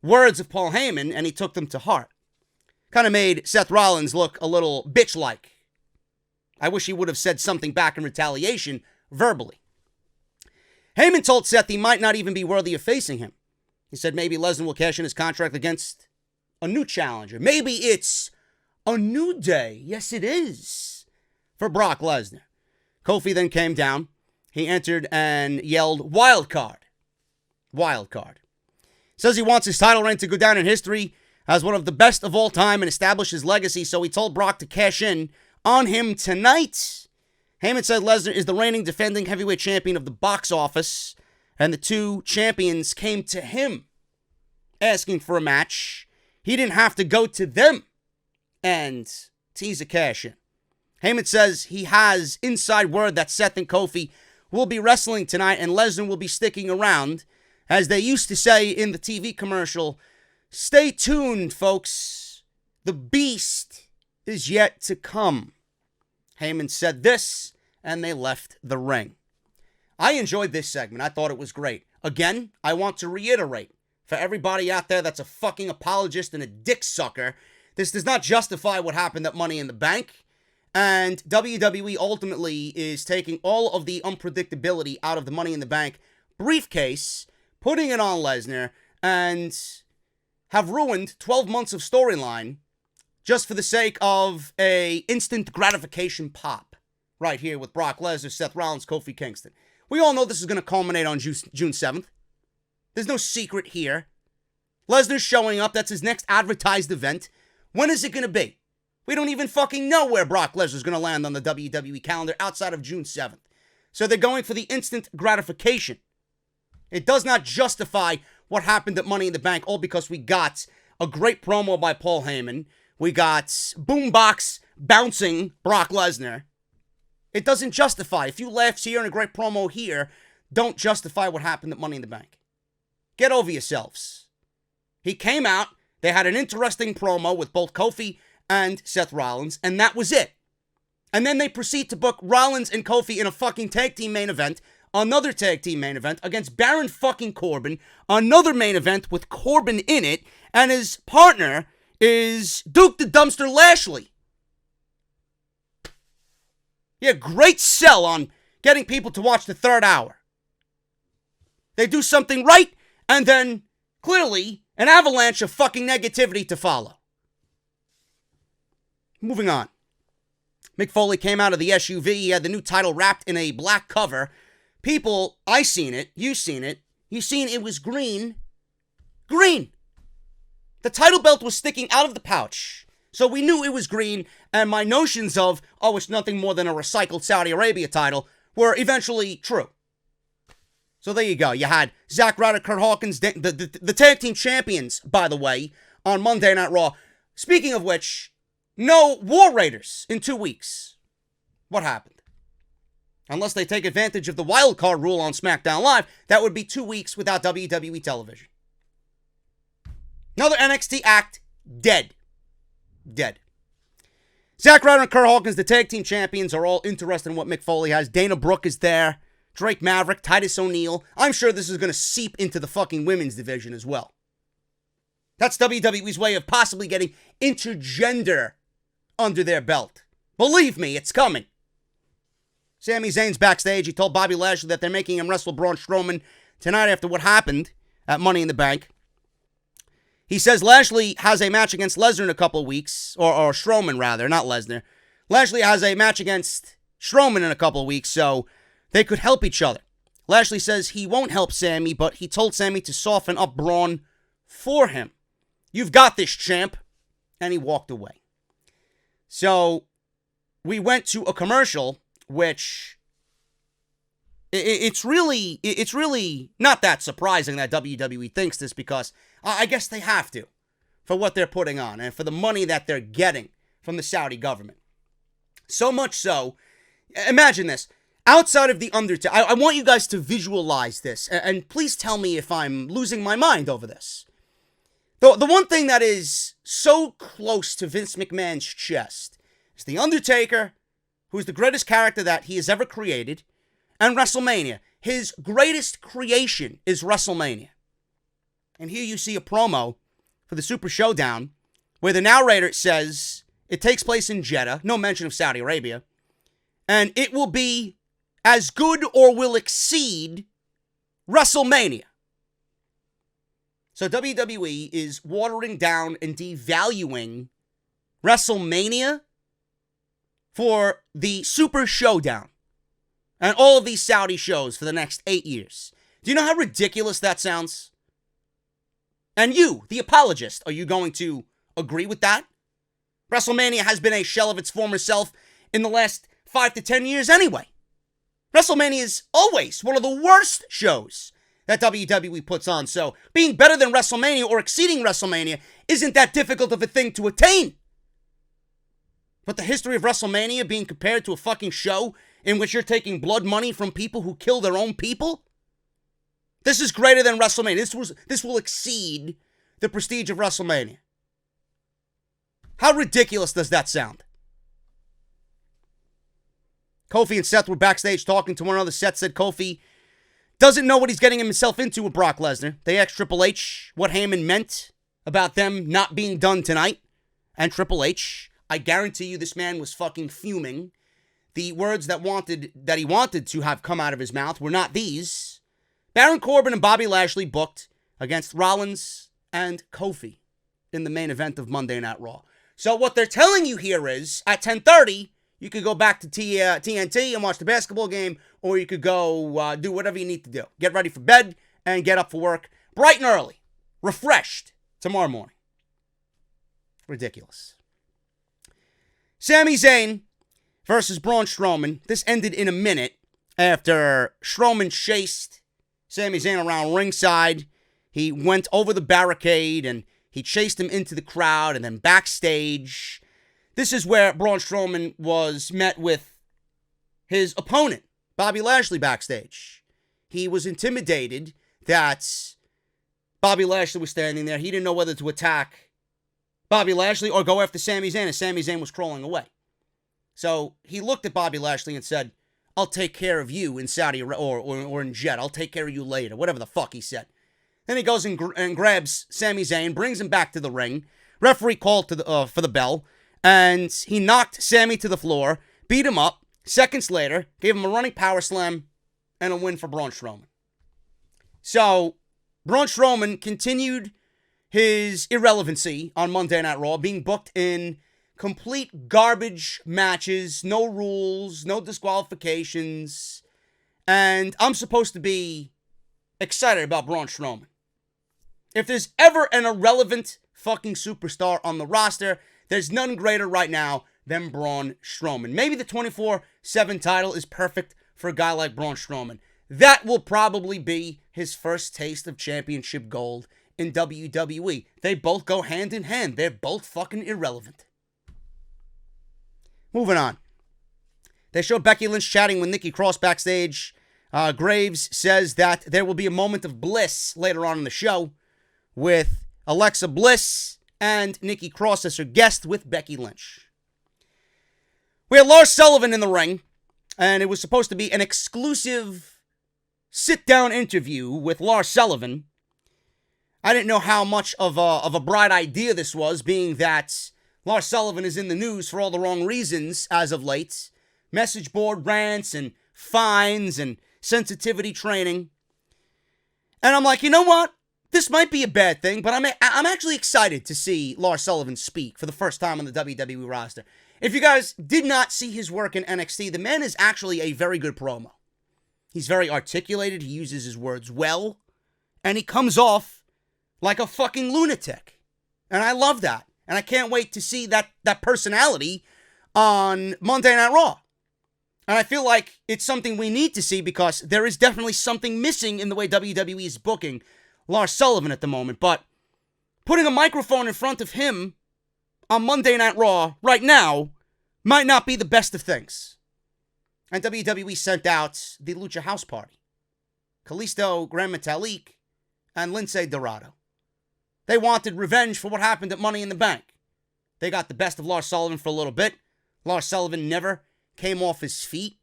[SPEAKER 1] words of Paul Heyman and he took them to heart. Kind of made Seth Rollins look a little bitch-like. I wish he would have said something back in retaliation verbally. Heyman told Seth he might not even be worthy of facing him. He said maybe Lesnar will cash in his contract against a new challenger. Maybe it's a new day. Yes, it is. For Brock Lesnar. Kofi then came down. He entered and yelled, "Wild card." Wild card. Says he wants his title reign to go down in history as one of the best of all time and establish his legacy, so he told Brock to cash in on him tonight. Heyman said Lesnar is the reigning defending heavyweight champion of the box office, and the two champions came to him asking for a match. He didn't have to go to them and tease a cash in. Heyman says he has inside word that Seth and Kofi will be wrestling tonight and Lesnar will be sticking around. As they used to say in the TV commercial, stay tuned, folks. The beast is yet to come. Heyman said this, and they left the ring. I enjoyed this segment. I thought it was great. Again, I want to reiterate, for everybody out there that's a fucking apologist and a dick sucker, this does not justify what happened at Money in the Bank. And WWE ultimately is taking all of the unpredictability out of the Money in the Bank briefcase, putting it on Lesnar, and have ruined 12 months of storyline just for the sake of a instant gratification pop right here with Brock Lesnar, Seth Rollins, Kofi Kingston. We all know this is going to culminate on June 7th. There's no secret here. Lesnar's showing up. That's his next advertised event. When is it going to be? We don't even fucking know where Brock Lesnar's going to land on the WWE calendar outside of June 7th. So they're going for the instant gratification. It does not justify what happened at Money in the Bank, all because we got a great promo by Paul Heyman. We got boombox bouncing Brock Lesnar. It doesn't justify. A few laughs here and a great promo here don't justify what happened at Money in the Bank. Get over yourselves. He came out, they had an interesting promo with both Kofi and Seth Rollins, and that was it. And then they proceed to book Rollins and Kofi in a fucking tag team main event, another tag team main event against Baron fucking Corbin, another main event with Corbin in it, and his partner is Duke the Dumpster Lashley. Yeah, great sell on getting people to watch the third hour. They do something right, and then, clearly, an avalanche of fucking negativity to follow. Moving on. Mick Foley came out of the SUV. He had the new title wrapped in a black cover. People, I seen it. You seen it. You seen it was green. Green. The title belt was sticking out of the pouch. So we knew it was green, and my notions of, oh, it's nothing more than a recycled Saudi Arabia title were eventually true. So there you go. You had Zack Ryder, Kurt Hawkins, the tag team champions, by the way, on Monday Night Raw. Speaking of which, no War Raiders in 2 weeks. What happened? Unless they take advantage of the wild card rule on SmackDown Live, that would be 2 weeks without WWE television. Another NXT act, dead. Dead. Zack Ryder and Kurt Hawkins, the tag team champions, are all interested in what Mick Foley has. Dana Brooke is there. Drake Maverick, Titus O'Neil. I'm sure this is going to seep into the fucking women's division as well. That's WWE's way of possibly getting intergender under their belt. Believe me, it's coming. Sami Zayn's backstage. He told Bobby Lashley that they're making him wrestle Braun Strowman tonight after what happened at Money in the Bank. He says Lashley has a match against Lesnar in a couple of weeks, or Strowman rather, not Lesnar. Lashley has a match against Strowman in a couple of weeks, so they could help each other. Lashley says he won't help Sami, but he told Sami to soften up Braun for him. You've got this, champ. And he walked away. So we went to a commercial, which it's really not that surprising that WWE thinks this, because I guess they have to for what they're putting on and for the money that they're getting from the Saudi government. So much so, imagine this. Outside of The Undertaker, I want you guys to visualize this, and please tell me if I'm losing my mind over this. The one thing that is so close to Vince McMahon's chest is The Undertaker, who's the greatest character that he has ever created, and WrestleMania. His greatest creation is WrestleMania. And here you see a promo for the Super Showdown where the narrator says it takes place in Jeddah, no mention of Saudi Arabia, and it will be as good or will exceed WrestleMania. So WWE is watering down and devaluing WrestleMania for the Super Showdown and all of these Saudi shows for the next 8 years. Do you know how ridiculous that sounds? And you, the apologist, are you going to agree with that? WrestleMania has been a shell of its former self in the last 5 to 10 years anyway. WrestleMania is always one of the worst shows that WWE puts on, so being better than WrestleMania or exceeding WrestleMania isn't that difficult of a thing to attain. But the history of WrestleMania being compared to a fucking show in which you're taking blood money from people who kill their own people? This is greater than WrestleMania. This will exceed the prestige of WrestleMania. How ridiculous does that sound? Kofi and Seth were backstage talking to one another. Seth said Kofi doesn't know what he's getting himself into with Brock Lesnar. They asked Triple H what Heyman meant about them not being done tonight. And Triple H, I guarantee you this man was fucking fuming. The words that he wanted to have come out of his mouth were not these. Baron Corbin and Bobby Lashley booked against Rollins and Kofi in the main event of Monday Night Raw. So what they're telling you here is, at 10:30, you could go back to TNT and watch the basketball game, or you could go do whatever you need to do. Get ready for bed and get up for work bright and early, refreshed tomorrow morning. Ridiculous. Sami Zayn versus Braun Strowman. This ended in a minute after Strowman chased Sami Zayn around ringside. He went over the barricade and he chased him into the crowd and then backstage. This is where Braun Strowman was met with his opponent, Bobby Lashley, backstage. He was intimidated that Bobby Lashley was standing there. He didn't know whether to attack Bobby Lashley or go after Sami Zayn, as Sami Zayn was crawling away. So he looked at Bobby Lashley and said, I'll take care of you in Saudi or in Jet. I'll take care of you later. Whatever the fuck he said. Then he goes and grabs Sami Zayn, brings him back to the ring. Referee called for the bell, and he knocked Sami to the floor, beat him up. Seconds later, gave him a running power slam and a win for Braun Strowman. So, Braun Strowman continued his irrelevancy on Monday Night Raw, being booked in complete garbage matches, no rules, no disqualifications, and I'm supposed to be excited about Braun Strowman. If there's ever an irrelevant fucking superstar on the roster, there's none greater right now than Braun Strowman. Maybe the 24/7 title is perfect for a guy like Braun Strowman. That will probably be his first taste of championship gold in WWE. They both go hand in hand. They're both fucking irrelevant. Moving on. They show Becky Lynch chatting with Nikki Cross backstage. Graves says that there will be a moment of bliss later on in the show with Alexa Bliss and Nikki Cross as her guest with Becky Lynch. We had Lars Sullivan in the ring, and it was supposed to be an exclusive sit-down interview with Lars Sullivan. I didn't know how much of a bright idea this was, being that Lars Sullivan is in the news for all the wrong reasons as of late. Message board rants and fines and sensitivity training. And I'm like, you know what? This might be a bad thing, but I'm actually excited to see Lars Sullivan speak for the first time on the WWE roster. If you guys did not see his work in NXT, the man is actually a very good promo. He's very articulated, he uses his words well, and he comes off like a fucking lunatic. And I love that. And I can't wait to see that personality on Monday Night Raw. And I feel like it's something we need to see because there is definitely something missing in the way WWE is booking Lars Sullivan at the moment. But putting a microphone in front of him on Monday Night Raw right now might not be the best of things. And WWE sent out the Lucha House Party. Kalisto, Gran Metalik, and Lince Dorado. They wanted revenge for what happened at Money in the Bank. They got the best of Lars Sullivan for a little bit. Lars Sullivan never came off his feet.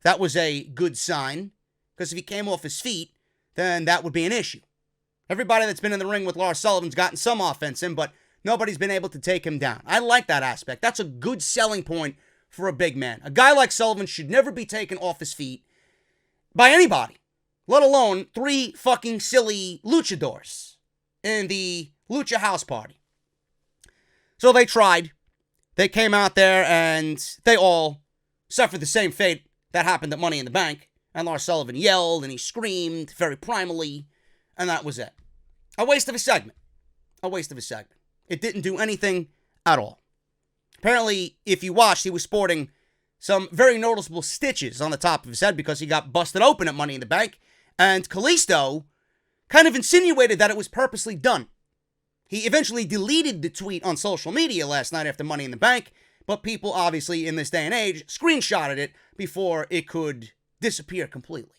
[SPEAKER 1] That was a good sign. Because if he came off his feet, then that would be an issue. Everybody that's been in the ring with Lars Sullivan's gotten some offense in, but nobody's been able to take him down. I like that aspect. That's a good selling point for a big man. A guy like Sullivan should never be taken off his feet by anybody, let alone three fucking silly luchadors in the Lucha House Party. So they tried. They came out there and they all suffered the same fate that happened at Money in the Bank. And Lars Sullivan yelled and he screamed very primally. And that was it. A waste of a segment. A waste of a segment. It didn't do anything at all. Apparently, if you watched, he was sporting some very noticeable stitches on the top of his head because he got busted open at Money in the Bank. And Kalisto kind of insinuated that it was purposely done. He eventually deleted the tweet on social media last night after Money in the Bank, but people obviously in this day and age screenshotted it before it could disappear completely.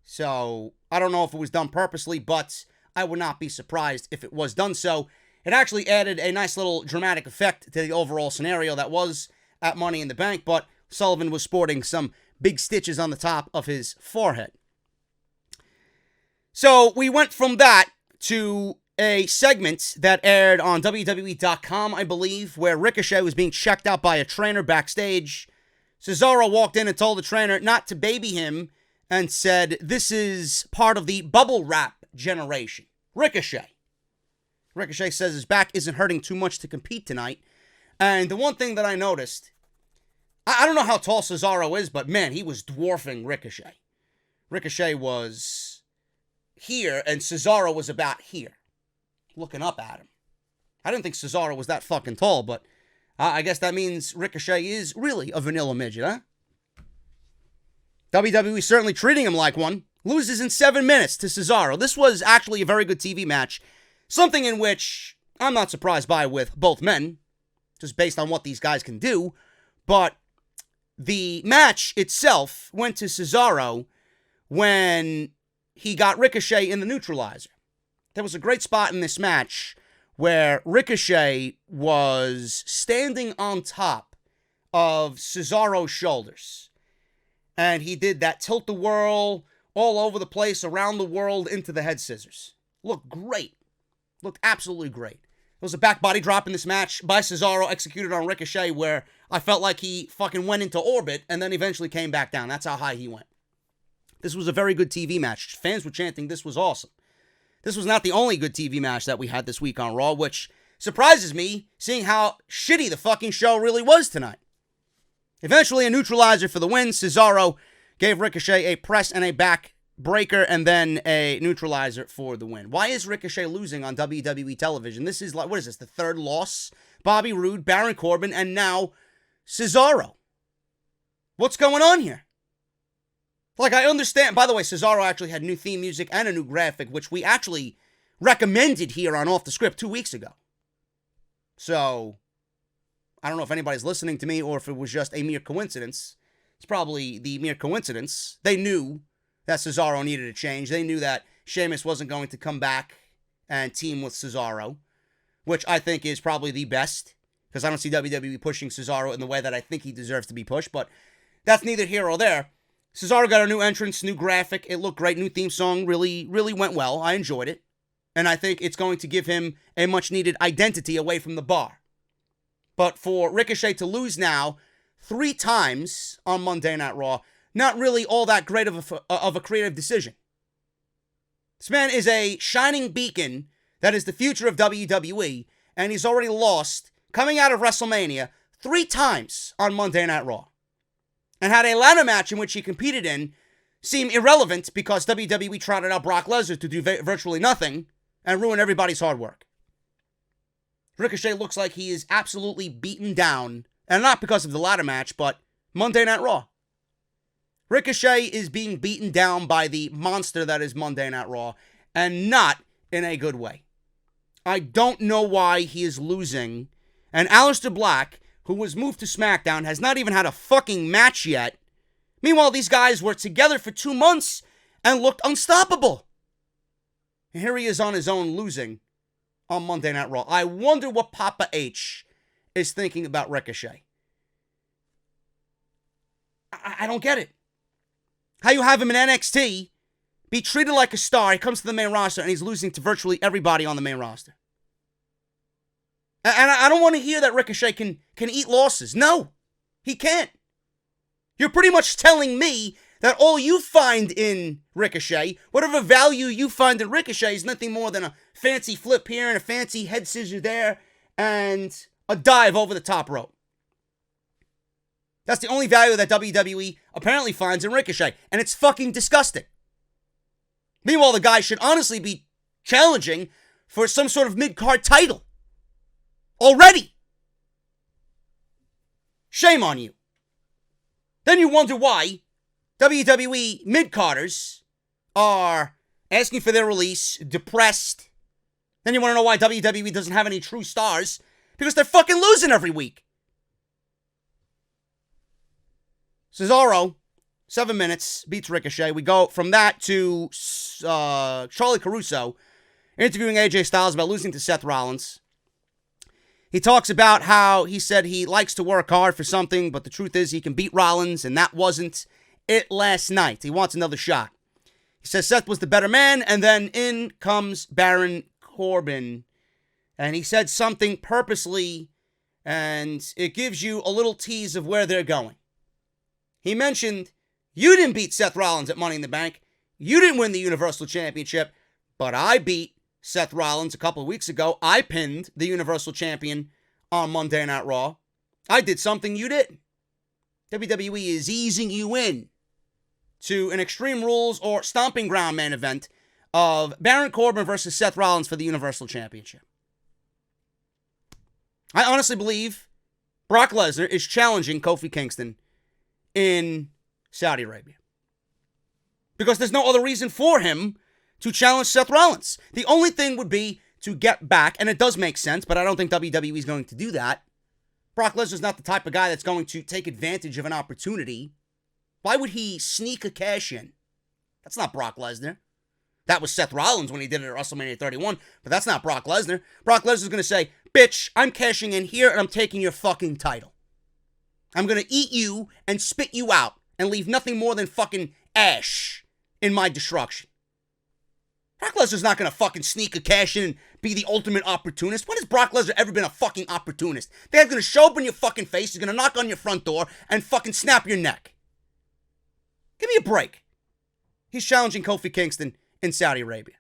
[SPEAKER 1] So, I don't know if it was done purposely, but I would not be surprised if it was done so. It actually added a nice little dramatic effect to the overall scenario that was at Money in the Bank, but Sullivan was sporting some big stitches on the top of his forehead. So, we went from that to a segment that aired on WWE.com, I believe, where Ricochet was being checked out by a trainer backstage. Cesaro walked in and told the trainer not to baby him and said, this is part of the bubble wrap generation. Ricochet says his back isn't hurting too much to compete tonight. And the one thing that I noticed, I don't know how tall Cesaro is, but man, he was dwarfing Ricochet. Ricochet was here, and Cesaro was about here, looking up at him. I didn't think Cesaro was that fucking tall, but I guess that means Ricochet is really a vanilla midget, huh? WWE certainly treating him like one. Loses in 7 minutes to Cesaro. This was actually a very good TV match. Something in which I'm not surprised by with both men, just based on what these guys can do. But the match itself went to Cesaro when he got Ricochet in the neutralizer. There was a great spot in this match where Ricochet was standing on top of Cesaro's shoulders. And he did that tilt-a-whirl all over the place, around the world, into the head scissors. Looked great. Looked absolutely great. There was a back body drop in this match by Cesaro, executed on Ricochet, where I felt like he fucking went into orbit and then eventually came back down. That's how high he went. This was a very good TV match. Fans were chanting this was awesome. This was not the only good TV match that we had this week on Raw, which surprises me, seeing how shitty the fucking show really was tonight. Eventually, a neutralizer for the win. Cesaro gave Ricochet a press and a back breaker, and then a neutralizer for the win. Why is Ricochet losing on WWE television? This is like, what is this, the third loss? Bobby Roode, Baron Corbin, and now Cesaro. What's going on here? Like, I understand. By the way, Cesaro actually had new theme music and a new graphic, which we actually recommended here on Off the Script 2 weeks ago. So, I don't know if anybody's listening to me or if it was just a mere coincidence. It's probably the mere coincidence. They knew that Cesaro needed a change. They knew that Sheamus wasn't going to come back and team with Cesaro, which I think is probably the best, because I don't see WWE pushing Cesaro in the way that I think he deserves to be pushed, but that's neither here or there. Cesaro got a new entrance, new graphic. It looked great. New theme song really, really went well. I enjoyed it. And I think it's going to give him a much-needed identity away from the bar. But for Ricochet to lose now 3 times on Monday Night Raw, not really all that great of a creative decision. This man is a shining beacon that is the future of WWE, and he's already lost, coming out of WrestleMania, 3 times on Monday Night Raw. And had a ladder match in which he competed in seem irrelevant because WWE trotted out Brock Lesnar to do virtually nothing and ruin everybody's hard work. Ricochet looks like he is absolutely beaten down, and not because of the ladder match, but Monday Night Raw. Ricochet is being beaten down by the monster that is Monday Night Raw, and not in a good way. I don't know why he is losing, and Aleister Black, who was moved to SmackDown, has not even had a fucking match yet. Meanwhile, these guys were together for 2 months and looked unstoppable. And here he is on his own losing on Monday Night Raw. I wonder what Papa H is thinking about Ricochet. I don't get it. How you have him in NXT, be treated like a star, he comes to the main roster, and he's losing to virtually everybody on the main roster. And I don't want to hear that Ricochet can eat losses. No, he can't. You're pretty much telling me that all you find in Ricochet, whatever value you find in Ricochet, is nothing more than a fancy flip here and a fancy head scissor there and a dive over the top rope. That's the only value that WWE apparently finds in Ricochet, and it's fucking disgusting. Meanwhile, the guy should honestly be challenging for some sort of mid-card title. Already. Shame on you. Then you wonder why WWE mid-carders are asking for their release, depressed. Then you want to know why WWE doesn't have any true stars. Because they're fucking losing every week. Cesaro, 7 minutes, beats Ricochet. We go from that to Charlie Caruso interviewing AJ Styles about losing to Seth Rollins. He talks about how he said he likes to work hard for something, but the truth is he can beat Rollins, and that wasn't it last night. He wants another shot. He says Seth was the better man, and then in comes Baron Corbin. And he said something purposely, and it gives you a little tease of where they're going. He mentioned, you didn't beat Seth Rollins at Money in the Bank. You didn't win the Universal Championship, but I beat Seth Rollins a couple of weeks ago. I pinned the Universal Champion on Monday Night Raw. I did something you didn't. WWE is easing you in to an Extreme Rules or Stomping Ground main event of Baron Corbin versus Seth Rollins for the Universal Championship. I honestly believe Brock Lesnar is challenging Kofi Kingston in Saudi Arabia, because there's no other reason for him to challenge Seth Rollins. The only thing would be to get back, and it does make sense, but I don't think WWE is going to do that. Brock Lesnar's not the type of guy that's going to take advantage of an opportunity. Why would he sneak a cash in? That's not Brock Lesnar. That was Seth Rollins when he did it at WrestleMania 31, but that's not Brock Lesnar. Brock Lesnar's going to say, bitch, I'm cashing in here and I'm taking your fucking title. I'm going to eat you and spit you out and leave nothing more than fucking ash in my destruction. Brock Lesnar's not going to fucking sneak a cash in and be the ultimate opportunist. When has Brock Lesnar ever been a fucking opportunist? The guy's going to show up in your fucking face, he's going to knock on your front door, and fucking snap your neck. Give me a break. He's challenging Kofi Kingston in Saudi Arabia.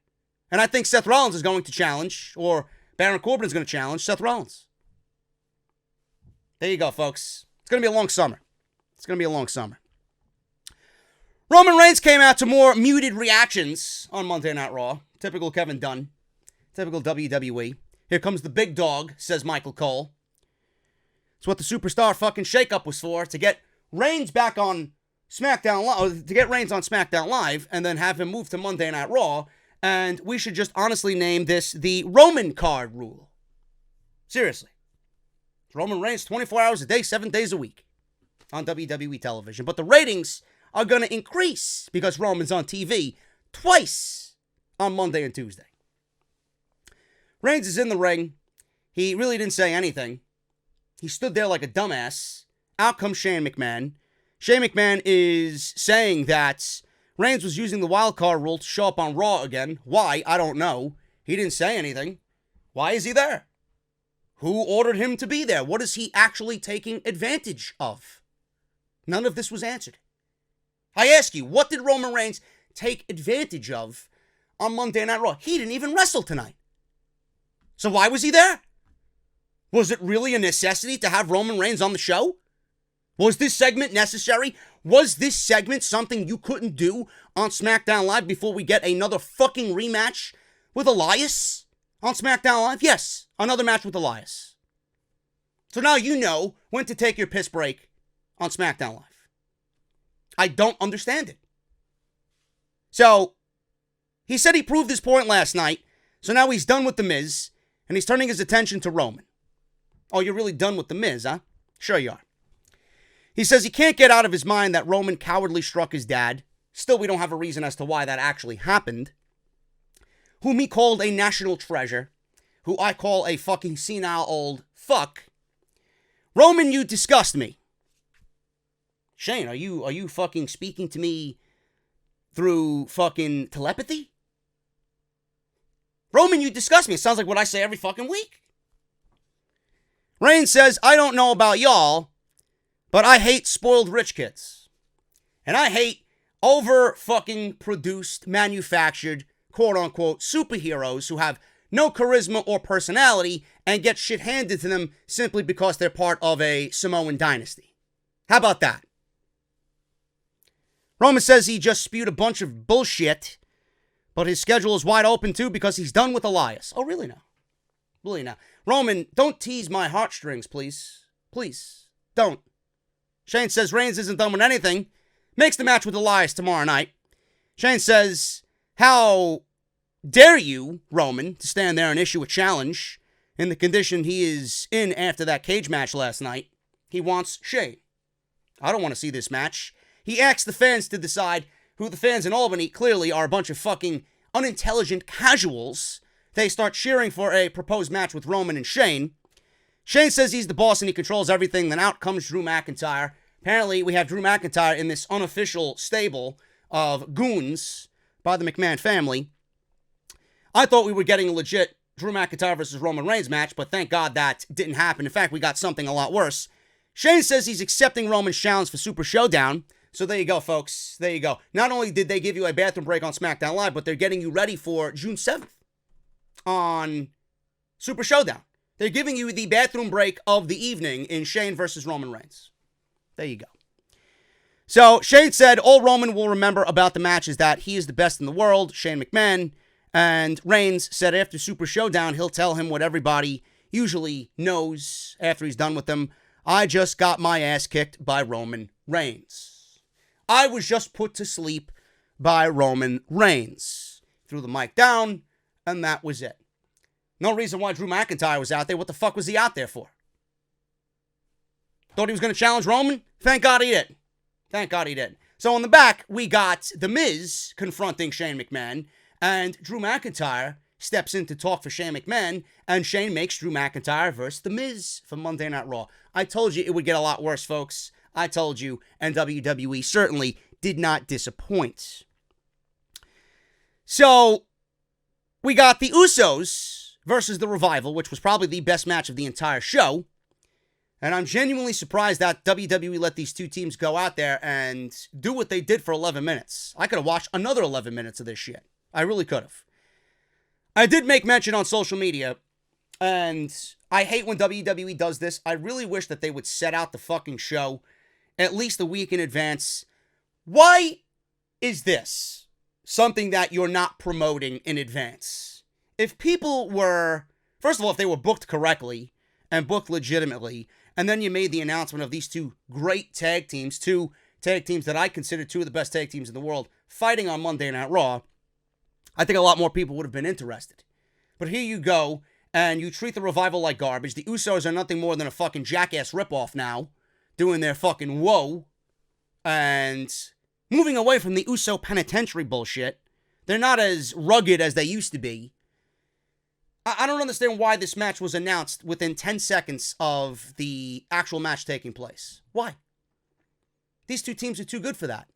[SPEAKER 1] And I think Seth Rollins is going to challenge, or Baron Corbin is going to challenge Seth Rollins. There you go, folks. It's going to be a long summer. It's going to be a long summer. Roman Reigns came out to more muted reactions on Monday Night Raw. Typical Kevin Dunn. Typical WWE. Here comes the big dog, says Michael Cole. It's what the superstar fucking shakeup was for, to get Reigns back on SmackDown Live, to get Reigns on SmackDown Live, and then have him move to Monday Night Raw. And we should just honestly name this the Roman card rule. Seriously. Roman Reigns 24 hours a day, 7 days a week on WWE television. But the ratings are going to increase because Roman's on TV twice on Monday and Tuesday. Reigns is in the ring. He really didn't say anything. He stood there like a dumbass. Out comes Shane McMahon. Shane McMahon is saying that Reigns was using the wild card rule to show up on Raw again. Why? I don't know. He didn't say anything. Why is he there? Who ordered him to be there? What is he actually taking advantage of? None of this was answered. I ask you, what did Roman Reigns take advantage of on Monday Night Raw? He didn't even wrestle tonight. So why was he there? Was it really a necessity to have Roman Reigns on the show? Was this segment necessary? Was this segment something you couldn't do on SmackDown Live before we get another fucking rematch with Elias on SmackDown Live? Yes, another match with Elias. So now you know when to take your piss break on SmackDown Live. I don't understand it. So, he said he proved his point last night, so now he's done with The Miz, and he's turning his attention to Roman. Oh, you're really done with The Miz, huh? Sure you are. He says he can't get out of his mind that Roman cowardly struck his dad. Still, we don't have a reason as to why that actually happened. Whom he called a national treasure, who I call a fucking senile old fuck. Roman, you disgust me. Shane, are you fucking speaking to me through fucking telepathy? Roman, you disgust me. It sounds like what I say every fucking week. Reigns says, I don't know about y'all, but I hate spoiled rich kids. And I hate over fucking produced, manufactured, quote unquote, superheroes who have no charisma or personality and get shit handed to them simply because they're part of a Samoan dynasty. How about that? Roman says he just spewed a bunch of bullshit, but his schedule is wide open too because he's done with Elias. Oh, really now? Really now? Roman, don't tease my heartstrings, please. Please, don't. Shane says Reigns isn't done with anything. Makes the match with Elias tomorrow night. Shane says, how dare you, Roman, to stand there and issue a challenge in the condition he is in after that cage match last night. He wants Shane. I don't want to see this match. He asks the fans to decide, who the fans in Albany clearly are a bunch of fucking unintelligent casuals. They start cheering for a proposed match with Roman and Shane. Shane says he's the boss and he controls everything. Then out comes Drew McIntyre. Apparently, we have Drew McIntyre in this unofficial stable of goons by the McMahon family. I thought we were getting a legit Drew McIntyre versus Roman Reigns match, but thank God that didn't happen. In fact, we got something a lot worse. Shane says he's accepting Roman's challenge for Super Showdown. So there you go, folks. There you go. Not only did they give you a bathroom break on SmackDown Live, but they're getting you ready for June 7th on Super Showdown. They're giving you the bathroom break of the evening in Shane versus Roman Reigns. There you go. So Shane said all Roman will remember about the match is that he is the best in the world, Shane McMahon. And Reigns said after Super Showdown, he'll tell him what everybody usually knows after he's done with them. I just got my ass kicked by Roman Reigns. I was just put to sleep by Roman Reigns. Threw the mic down, and that was it. No reason why Drew McIntyre was out there. What the fuck was he out there for? Thought he was going to challenge Roman? Thank God he did. Thank God he did. So in the back, we got The Miz confronting Shane McMahon, and Drew McIntyre steps in to talk for Shane McMahon, and Shane makes Drew McIntyre versus The Miz for Monday Night Raw. I told you it would get a lot worse, folks. I told you, and WWE certainly did not disappoint. So, we got the Usos versus the Revival, which was probably the best match of the entire show. And I'm genuinely surprised that WWE let these two teams go out there and do what they did for 11 minutes. I could have watched another 11 minutes of this shit. I really could have. I did make mention on social media, and I hate when WWE does this. I really wish that they would set out the fucking show at least a week in advance. Why is this something that you're not promoting in advance? If people were, first of all, if they were booked correctly and booked legitimately, and then you made the announcement of these two great tag teams, two tag teams that I consider two of the best tag teams in the world, fighting on Monday Night Raw, I think a lot more people would have been interested. But here you go, and you treat the Revival like garbage. The Usos are nothing more than a fucking jackass ripoff now, doing their fucking whoa, and moving away from the Uso penitentiary bullshit. They're not as rugged as they used to be. I don't understand why this match was announced within 10 seconds of the actual match taking place. Why? These two teams are too good for that.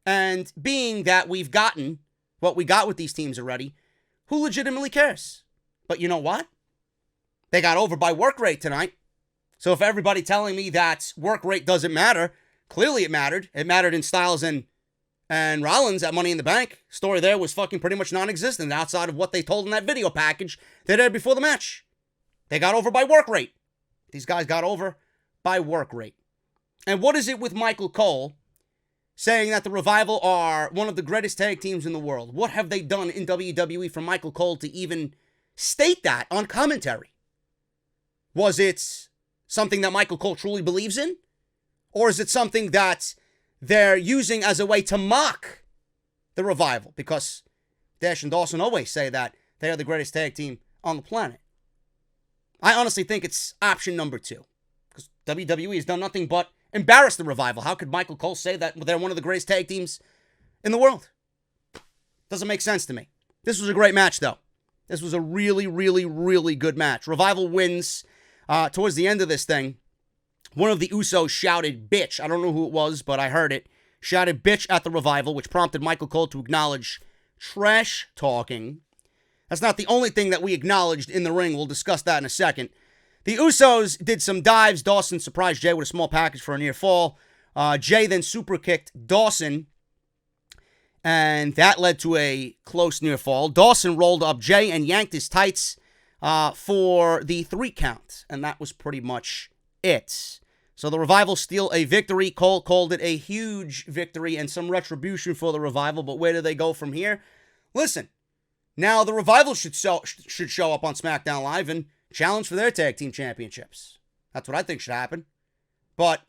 [SPEAKER 1] And being that we've gotten what we got with these teams already, who legitimately cares? But you know what? They got over by work rate tonight. So if everybody telling me that work rate doesn't matter, clearly it mattered. It mattered in Styles and Rollins at Money in the Bank. Story there was fucking pretty much non-existent outside of what they told in that video package they did before the match. They got over by work rate. These guys got over by work rate. And what is it with Michael Cole saying that the Revival are one of the greatest tag teams in the world? What have they done in WWE for Michael Cole to even state that on commentary? Was it something that Michael Cole truly believes in? Or is it something that they're using as a way to mock the Revival? Because Dash and Dawson always say that they are the greatest tag team on the planet. I honestly think it's option number 2. Because WWE has done nothing but embarrass the Revival. How could Michael Cole say that they're one of the greatest tag teams in the world? Doesn't make sense to me. This was a great match, though. This was a really, really, really good match. Revival wins towards the end of this thing. One of the Usos shouted, bitch. I don't know who it was, but I heard it. Shouted, bitch, at the Revival, which prompted Michael Cole to acknowledge trash talking. That's not the only thing that we acknowledged in the ring. We'll discuss that in a second. The Usos did some dives. Dawson surprised Jay with a small package for a near fall. Jay then super kicked Dawson, and that led to a close near fall. Dawson rolled up Jay and yanked his tights for the 3 count, and that was pretty much it. So the Revival steal a victory. Cole called it a huge victory and some retribution for the Revival, but where do they go from here? Listen, now the Revival should show up on SmackDown Live and challenge for their tag team championships. That's what I think should happen. But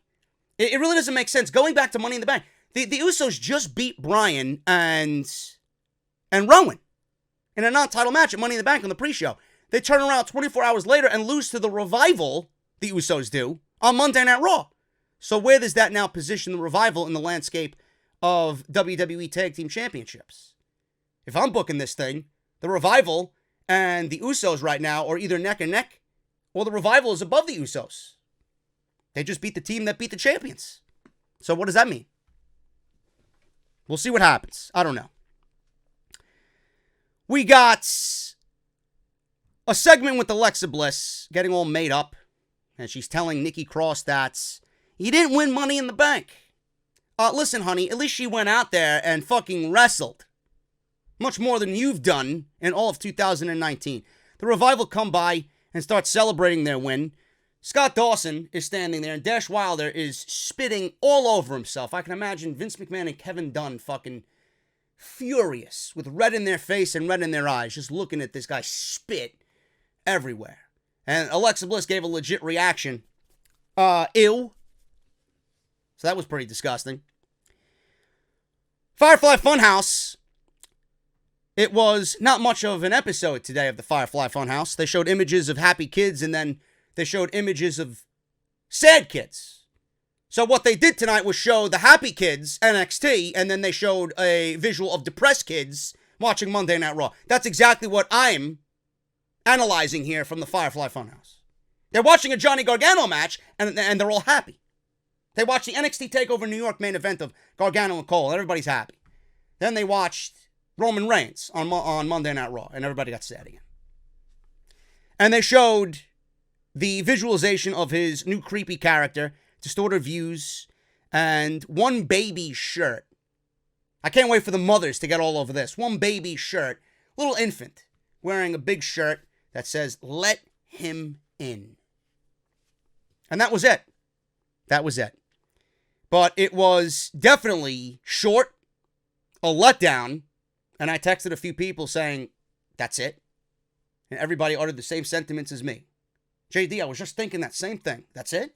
[SPEAKER 1] it really doesn't make sense. Going back to Money in the Bank, the Usos just beat Braun and Rowan in a non-title match at Money in the Bank on the pre-show. They turn around 24 hours later and lose to the Revival, the Usos do, on Monday Night Raw. So where does that now position the Revival in the landscape of WWE Tag Team Championships? If I'm booking this thing, the Revival and the Usos right now are either neck and neck, or the Revival is above the Usos. They just beat the team that beat the champions. So what does that mean? We'll see what happens. I don't know. We got a segment with Alexa Bliss getting all made up, and she's telling Nikki Cross that he didn't win Money in the Bank. Listen, honey, at least she went out there and fucking wrestled. Much more than you've done in all of 2019. The Revival come by and start celebrating their win. Scott Dawson is standing there, and Dash Wilder is spitting all over himself. I can imagine Vince McMahon and Kevin Dunn fucking furious, with red in their face and red in their eyes, just looking at this guy spit everywhere. And Alexa Bliss gave a legit reaction. Ew. So that was pretty disgusting. Firefly Funhouse. It was not much of an episode today of the Firefly Funhouse. They showed images of happy kids, and then they showed images of sad kids. So what they did tonight was show the happy kids, NXT, and then they showed a visual of depressed kids watching Monday Night Raw. That's exactly what I'm analyzing here from the Firefly Funhouse. They're watching a Johnny Gargano match, and they're all happy. They watched the NXT TakeOver New York main event of Gargano and Cole, and everybody's happy. Then they watched Roman Reigns on Monday Night Raw, and everybody got sad again. And they showed the visualization of his new creepy character, distorted views, and one baby shirt. I can't wait for the mothers to get all over this. One baby shirt, little infant, wearing a big shirt that says, "Let him in." And that was it. That was it. But it was definitely short, a letdown, and I texted a few people saying, that's it. And everybody uttered the same sentiments as me. JD, I was just thinking that same thing. That's it?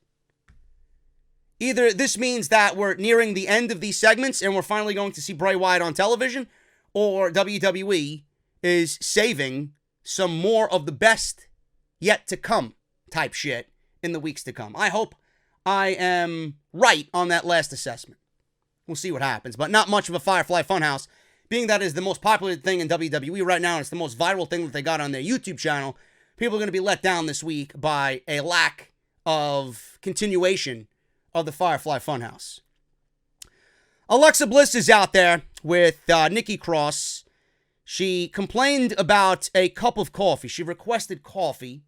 [SPEAKER 1] Either this means that we're nearing the end of these segments and we're finally going to see Bray Wyatt on television, or WWE is saving some more of the best yet to come type shit in the weeks to come. I hope I am right on that last assessment. We'll see what happens, but not much of a Firefly Funhouse, being that is the most popular thing in WWE right now, and it's the most viral thing that they got on their YouTube channel. People are going to be let down this week by a lack of continuation of the Firefly Funhouse. Alexa Bliss is out there with Nikki Cross. She complained about a cup of coffee. She requested coffee.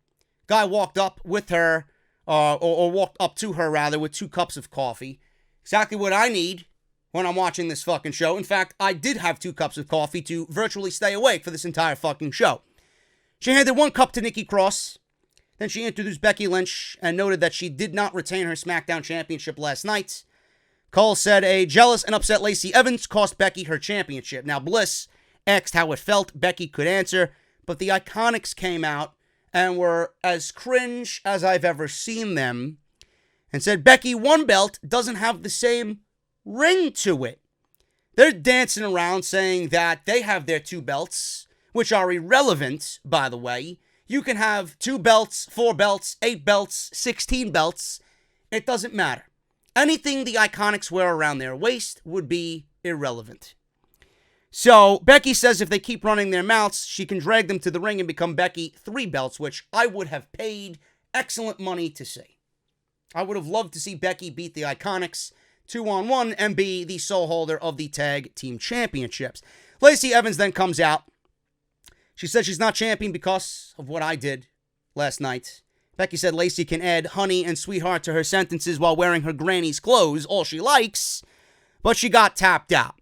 [SPEAKER 1] Guy walked up with her, or walked up to her, rather, with 2 cups of coffee. Exactly what I need when I'm watching this fucking show. In fact, I did have 2 cups of coffee to virtually stay awake for this entire fucking show. She handed 1 cup to Nikki Cross. Then she introduced Becky Lynch and noted that she did not retain her SmackDown Championship last night. Cole said a jealous and upset Lacey Evans cost Becky her championship. Now, Bliss asked how it felt. Becky could answer, but the Iconics came out and were as cringe as I've ever seen them, and said Becky, 1 belt doesn't have the same ring to it. They're dancing around saying that they have their 2 belts, which are irrelevant, by the way. You can have 2 belts, 4 belts, 8 belts, 16 belts. It doesn't matter. Anything the Iconics wear around their waist would be irrelevant. So Becky says if they keep running their mouths, she can drag them to the ring and become Becky 3 belts, which I would have paid excellent money to see. I would have loved to see Becky beat the Iconics 2-on-1 and be the sole holder of the Tag Team Championships. Lacey Evans then comes out. She said she's not champion because of what I did last night. Becky said Lacey can add honey and sweetheart to her sentences while wearing her granny's clothes, all she likes, but she got tapped out.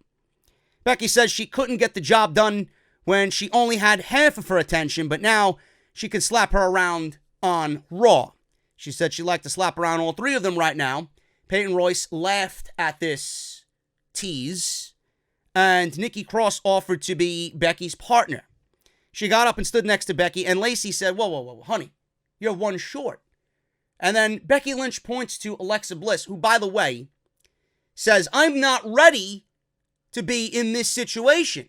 [SPEAKER 1] Becky says she couldn't get the job done when she only had half of her attention, but now she can slap her around on Raw. She said she'd like to slap around all 3 of them right now. Peyton Royce laughed at this tease, and Nikki Cross offered to be Becky's partner. She got up and stood next to Becky, and Lacey said, whoa, honey, you're 1 short. And then Becky Lynch points to Alexa Bliss, who, by the way, says, I'm not ready to be in this situation.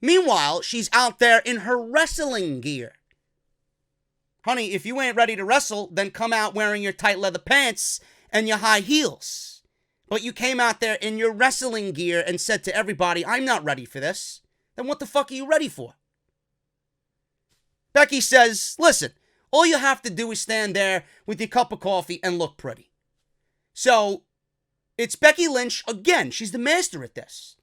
[SPEAKER 1] Meanwhile, she's out there in her wrestling gear. Honey, if you ain't ready to wrestle, then come out wearing your tight leather pants and your high heels. But you came out there in your wrestling gear and said to everybody, I'm not ready for this. Then what the fuck are you ready for? Becky says, listen, all you have to do is stand there with your cup of coffee and look pretty. So, it's Becky Lynch again. She's the master at this.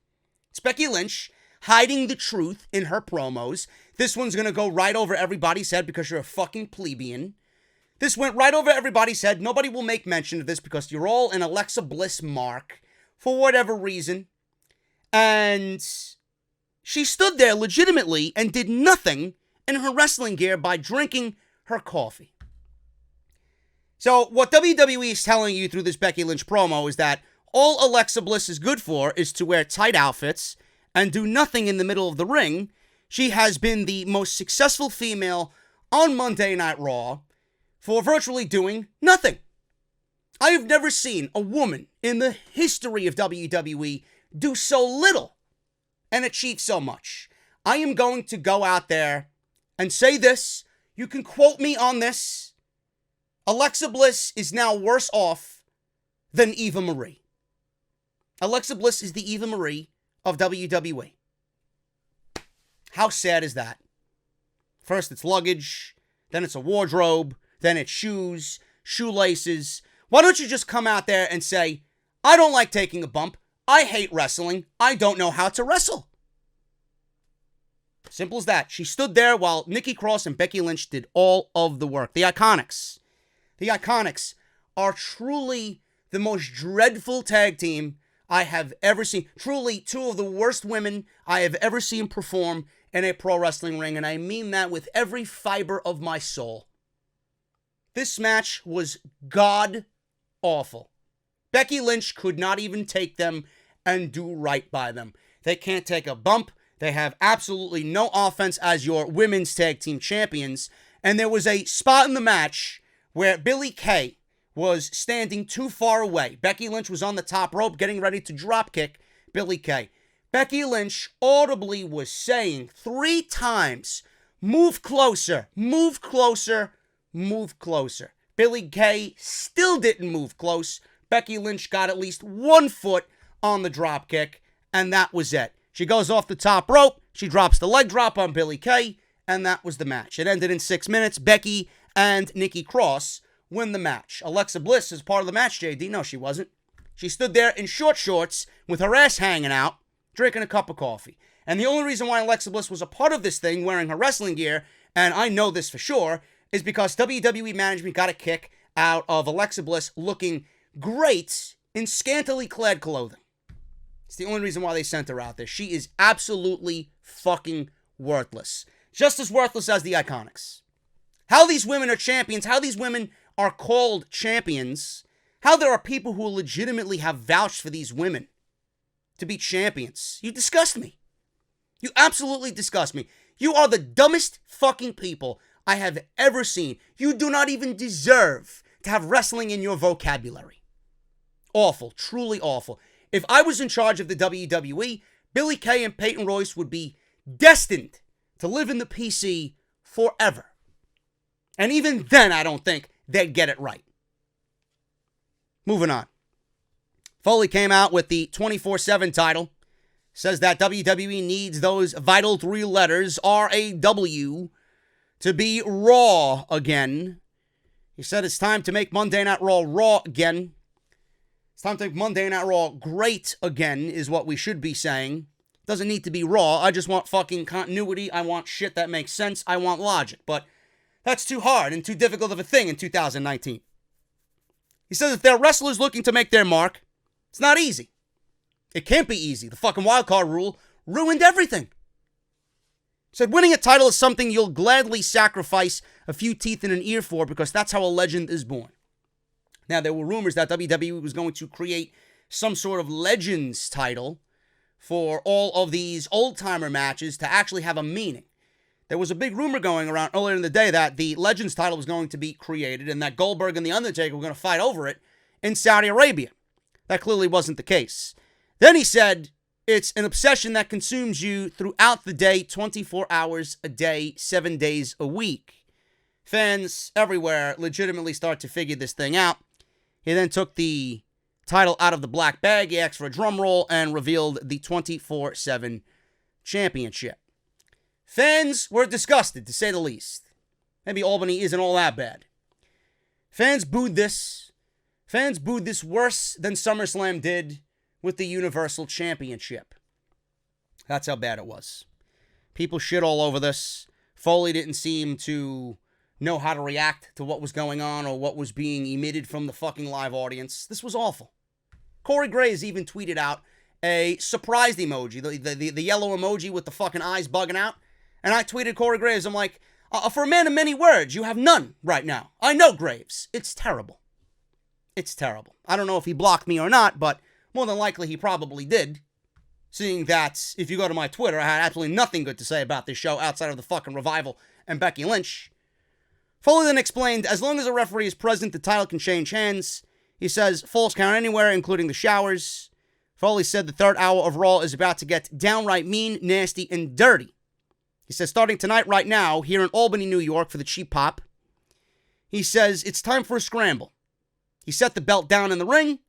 [SPEAKER 1] It's Becky Lynch hiding the truth in her promos. This one's going to go right over everybody's head because you're a fucking plebeian. This went right over everybody's head. Nobody will make mention of this because you're all an Alexa Bliss mark for whatever reason. And she stood there legitimately and did nothing in her wrestling gear by drinking her coffee. So what WWE is telling you through this Becky Lynch promo is that all Alexa Bliss is good for is to wear tight outfits and do nothing in the middle of the ring. She has been the most successful female on Monday Night Raw for virtually doing nothing. I have never seen a woman in the history of WWE do so little and achieve so much. I am going to go out there and say this. You can quote me on this. Alexa Bliss is now worse off than Eva Marie. Alexa Bliss is the Eva Marie of WWE. How sad is that? First it's luggage, then it's a wardrobe, then it's shoes, shoelaces. Why don't you just come out there and say, I don't like taking a bump, I hate wrestling, I don't know how to wrestle. Simple as that. She stood there while Nikki Cross and Becky Lynch did all of the work. The Iconics. The Iconics are truly the most dreadful tag team I have ever seen. Truly, two of the worst women I have ever seen perform in a pro wrestling ring, and I mean that with every fiber of my soul. This match was god-awful. Becky Lynch could not even take them and do right by them. They can't take a bump. They have absolutely no offense as your women's tag team champions. And there was a spot in the match where Billie Kay was standing too far away. Becky Lynch was on the top rope getting ready to dropkick Billie Kay. Becky Lynch audibly was saying 3 times, move closer, move closer, move closer. Billie Kay still didn't move close. Becky Lynch got at least 1 foot on the dropkick, and that was it. She goes off the top rope, she drops the leg drop on Billie Kay, and that was the match. It ended in 6 minutes. Becky and Nikki Cross win the match. Alexa Bliss is part of the match, JD. No, she wasn't. She stood there in short shorts with her ass hanging out, drinking a cup of coffee. And the only reason why Alexa Bliss was a part of this thing, wearing her wrestling gear, and I know this for sure, is because WWE management got a kick out of Alexa Bliss looking great in scantily clad clothing. It's the only reason why they sent her out there. She is absolutely fucking worthless. Just as worthless as the Iconics. How these women are champions, how these women are called champions, how there are people who legitimately have vouched for these women to be champions. You disgust me. You absolutely disgust me. You are the dumbest fucking people I have ever seen. You do not even deserve to have wrestling in your vocabulary. Awful, truly awful. If I was in charge of the WWE, Billie Kay and Peyton Royce would be destined to live in the PC forever. And even then, I don't think they'd get it right. Moving on. Foley came out with the 24/7 title. Says that WWE needs those vital 3 letters, R-A-W, to be Raw again. He said it's time to make Monday Night Raw Raw again. It's time to make Monday Night Raw great again, is what we should be saying. Doesn't need to be Raw. I just want fucking continuity. I want shit that makes sense. I want logic. But that's too hard and too difficult of a thing in 2019. He says if there are wrestlers looking to make their mark, it's not easy. It can't be easy. The fucking wildcard rule ruined everything. He said winning a title is something you'll gladly sacrifice a few teeth and an ear for because that's how a legend is born. Now, there were rumors that WWE was going to create some sort of Legends title for all of these old-timer matches to actually have a meaning. There was a big rumor going around earlier in the day that the Legends title was going to be created and that Goldberg and The Undertaker were going to fight over it in Saudi Arabia. That clearly wasn't the case. Then he said, it's an obsession that consumes you throughout the day, 24 hours a day, 7 days a week. Fans everywhere legitimately start to figure this thing out. He then took the title out of the black bag, he asked for a drum roll, and revealed the 24/7 championship. Fans were disgusted, to say the least. Maybe Albany isn't all that bad. Fans booed this. Fans booed this worse than SummerSlam did with the Universal Championship. That's how bad it was. People shit all over this. Foley didn't seem to know how to react to what was going on or what was being emitted from the fucking live audience. This was awful. Corey Graves even tweeted out a surprised emoji, the yellow emoji with the fucking eyes bugging out. And I tweeted Corey Graves, I'm like, For a man of many words, you have none right now. I know, Graves. It's terrible. It's terrible. I don't know if he blocked me or not, but more than likely he probably did. Seeing that, if you go to my Twitter, I had absolutely nothing good to say about this show outside of the fucking Revival and Becky Lynch. Foley then explained, as long as a referee is present, the title can change hands. He says, falls count anywhere, including the showers. Foley said the third hour of Raw is about to get downright mean, nasty, and dirty. He says, starting tonight, right now, here in Albany, New York, for the cheap pop, he says, it's time for a scramble. He set the belt down in the ring,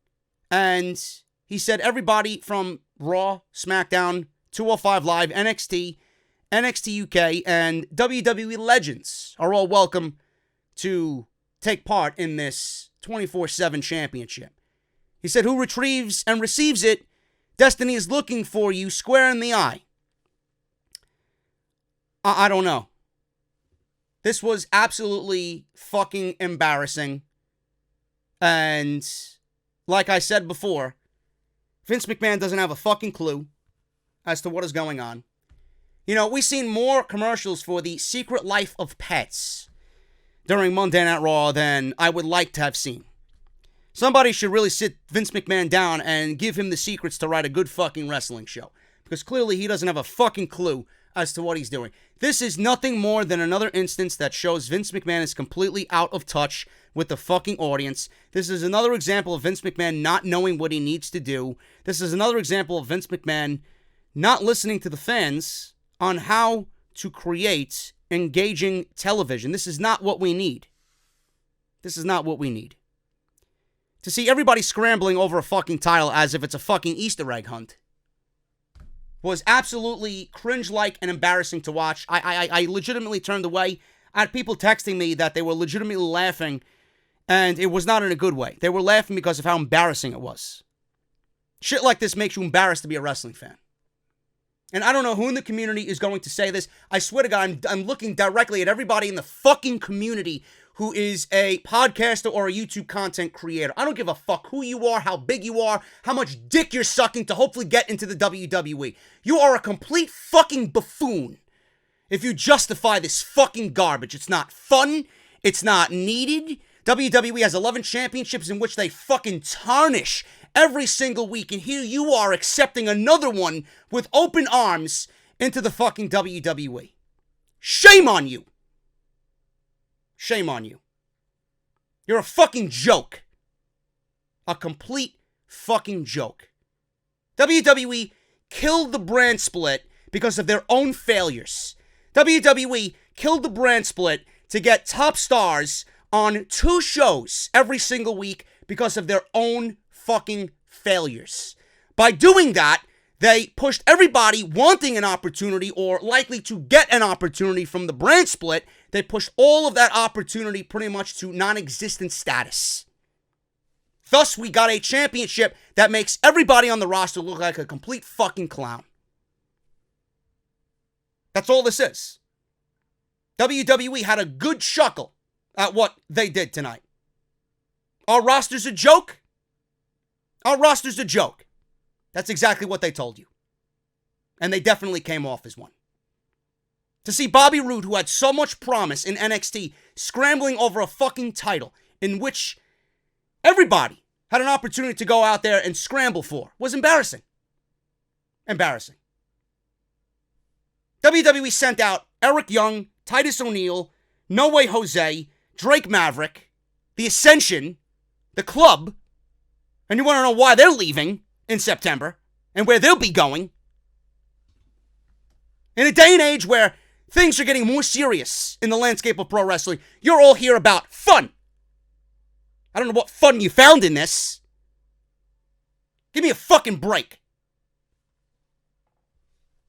[SPEAKER 1] and he said everybody from Raw, SmackDown, 205 Live, NXT, NXT UK, and WWE Legends are all welcome to take part in this 24/7 championship. He said, who retrieves and receives it, destiny is looking for you square in the eye. I don't know. This was absolutely fucking embarrassing. And like I said before, Vince McMahon doesn't have a fucking clue as to what is going on. You know, we've seen more commercials for the Secret Life of Pets during Monday Night Raw than I would like to have seen. Somebody should really sit Vince McMahon down and give him the secrets to write a good fucking wrestling show. Because clearly he doesn't have a fucking clue as to what he's doing. This is nothing more than another instance that shows Vince McMahon is completely out of touch with the fucking audience. This is another example of Vince McMahon not knowing what he needs to do. This is another example of Vince McMahon not listening to the fans on how to create engaging television. This is not what we need. This is not what we need. To see everybody scrambling over a fucking title as if it's a fucking Easter egg hunt was absolutely cringe-like and embarrassing to watch. I legitimately turned away. I had people texting me that they were legitimately laughing, and it was not in a good way. They were laughing because of how embarrassing it was. Shit like this makes you embarrassed to be a wrestling fan. And I don't know who in the community is going to say this. I swear to God, I'm looking directly at everybody in the fucking community who is a podcaster or a YouTube content creator. I don't give a fuck who you are, how big you are, how much dick you're sucking to hopefully get into the WWE. You are a complete fucking buffoon if you justify this fucking garbage. It's not fun. It's not needed. WWE has 11 championships in which they fucking tarnish every single week. And here you are accepting another one with open arms into the fucking WWE. Shame on you. Shame on you. You're a fucking joke. A complete fucking joke. WWE killed the brand split because of their own failures. WWE killed the brand split to get top stars on 2 shows every single week because of their own fucking failures. By doing that, they pushed everybody wanting an opportunity or likely to get an opportunity from the brand split. They pushed all of that opportunity pretty much to non-existent status. Thus, we got a championship that makes everybody on the roster look like a complete fucking clown. That's all this is. WWE had a good chuckle at what they did tonight. Our roster's a joke? Our roster's a joke. That's exactly what they told you. And they definitely came off as one. To see Bobby Roode, who had so much promise in NXT, scrambling over a fucking title in which everybody had an opportunity to go out there and scramble for, was embarrassing. Embarrassing. WWE sent out Eric Young, Titus O'Neil, No Way Jose, Drake Maverick, The Ascension, The Club, and you want to know why they're leaving in September and where they'll be going. In a day and age where things are getting more serious in the landscape of pro wrestling, you're all here about fun. I don't know what fun you found in this. Give me a fucking break.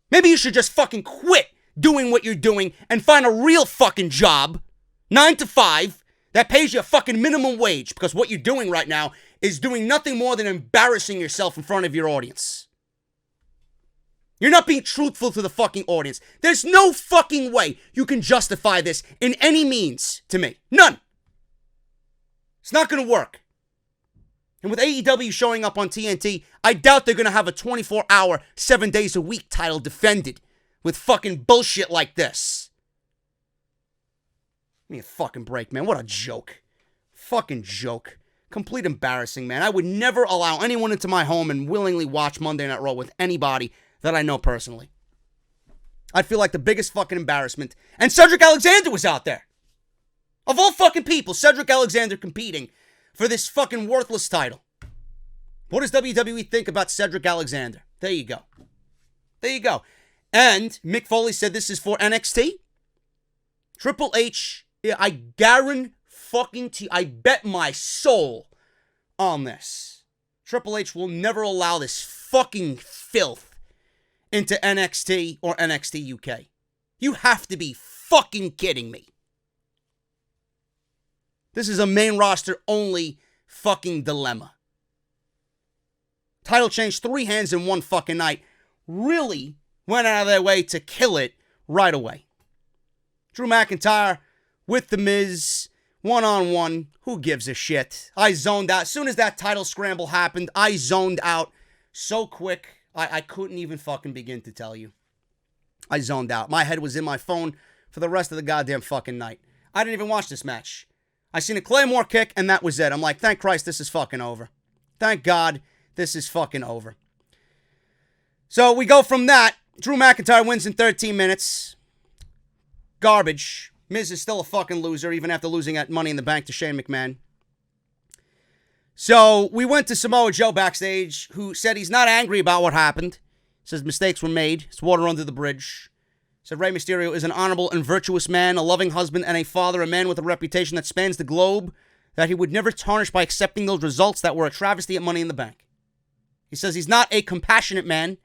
[SPEAKER 1] Maybe you should just fucking quit doing what you're doing and find a real fucking job, 9 to 5, that pays you a fucking minimum wage, because what you're doing right now is doing nothing more than embarrassing yourself in front of your audience. You're not being truthful to the fucking audience. There's no fucking way you can justify this in any means to me. None. It's not going to work. And with AEW showing up on TNT, I doubt they're going to have a 24-hour, 7 days a week title defended with fucking bullshit like this. Give me a fucking break, man. What a joke. Fucking joke. Complete embarrassing, man. I would never allow anyone into my home and willingly watch Monday Night Raw with anybody that I know personally. I'd feel like the biggest fucking embarrassment. And Cedric Alexander was out there. Of all fucking people, Cedric Alexander competing for this fucking worthless title. What does WWE think about Cedric Alexander? There you go. There you go. And Mick Foley said this is for NXT. Triple H, I guarantee I bet my soul on this. Triple H will never allow this fucking filth into NXT or NXT UK. You have to be fucking kidding me. This is a main roster only fucking dilemma. Title change 3 hands in one fucking night. Really went out of their way to kill it right away. Drew McIntyre with The Miz, one-on-one. Who gives a shit? I zoned out. As soon as that title scramble happened, I zoned out so quick, I couldn't even fucking begin to tell you. I zoned out. My head was in my phone for the rest of the goddamn fucking night. I didn't even watch this match. I seen a Claymore kick, and that was it. I'm like, thank Christ this is fucking over. Thank God this is fucking over. So we go from that. Drew McIntyre wins in 13 minutes. Garbage. Miz is still a fucking loser, even after losing at Money in the Bank to Shane McMahon. So we went to Samoa Joe backstage, who said he's not angry about what happened. Says mistakes were made. It's water under the bridge. Said Rey Mysterio is an honorable and virtuous man, a loving husband and a father, a man with a reputation that spans the globe, that he would never tarnish by accepting those results that were a travesty at Money in the Bank. He says he's not a compassionate man,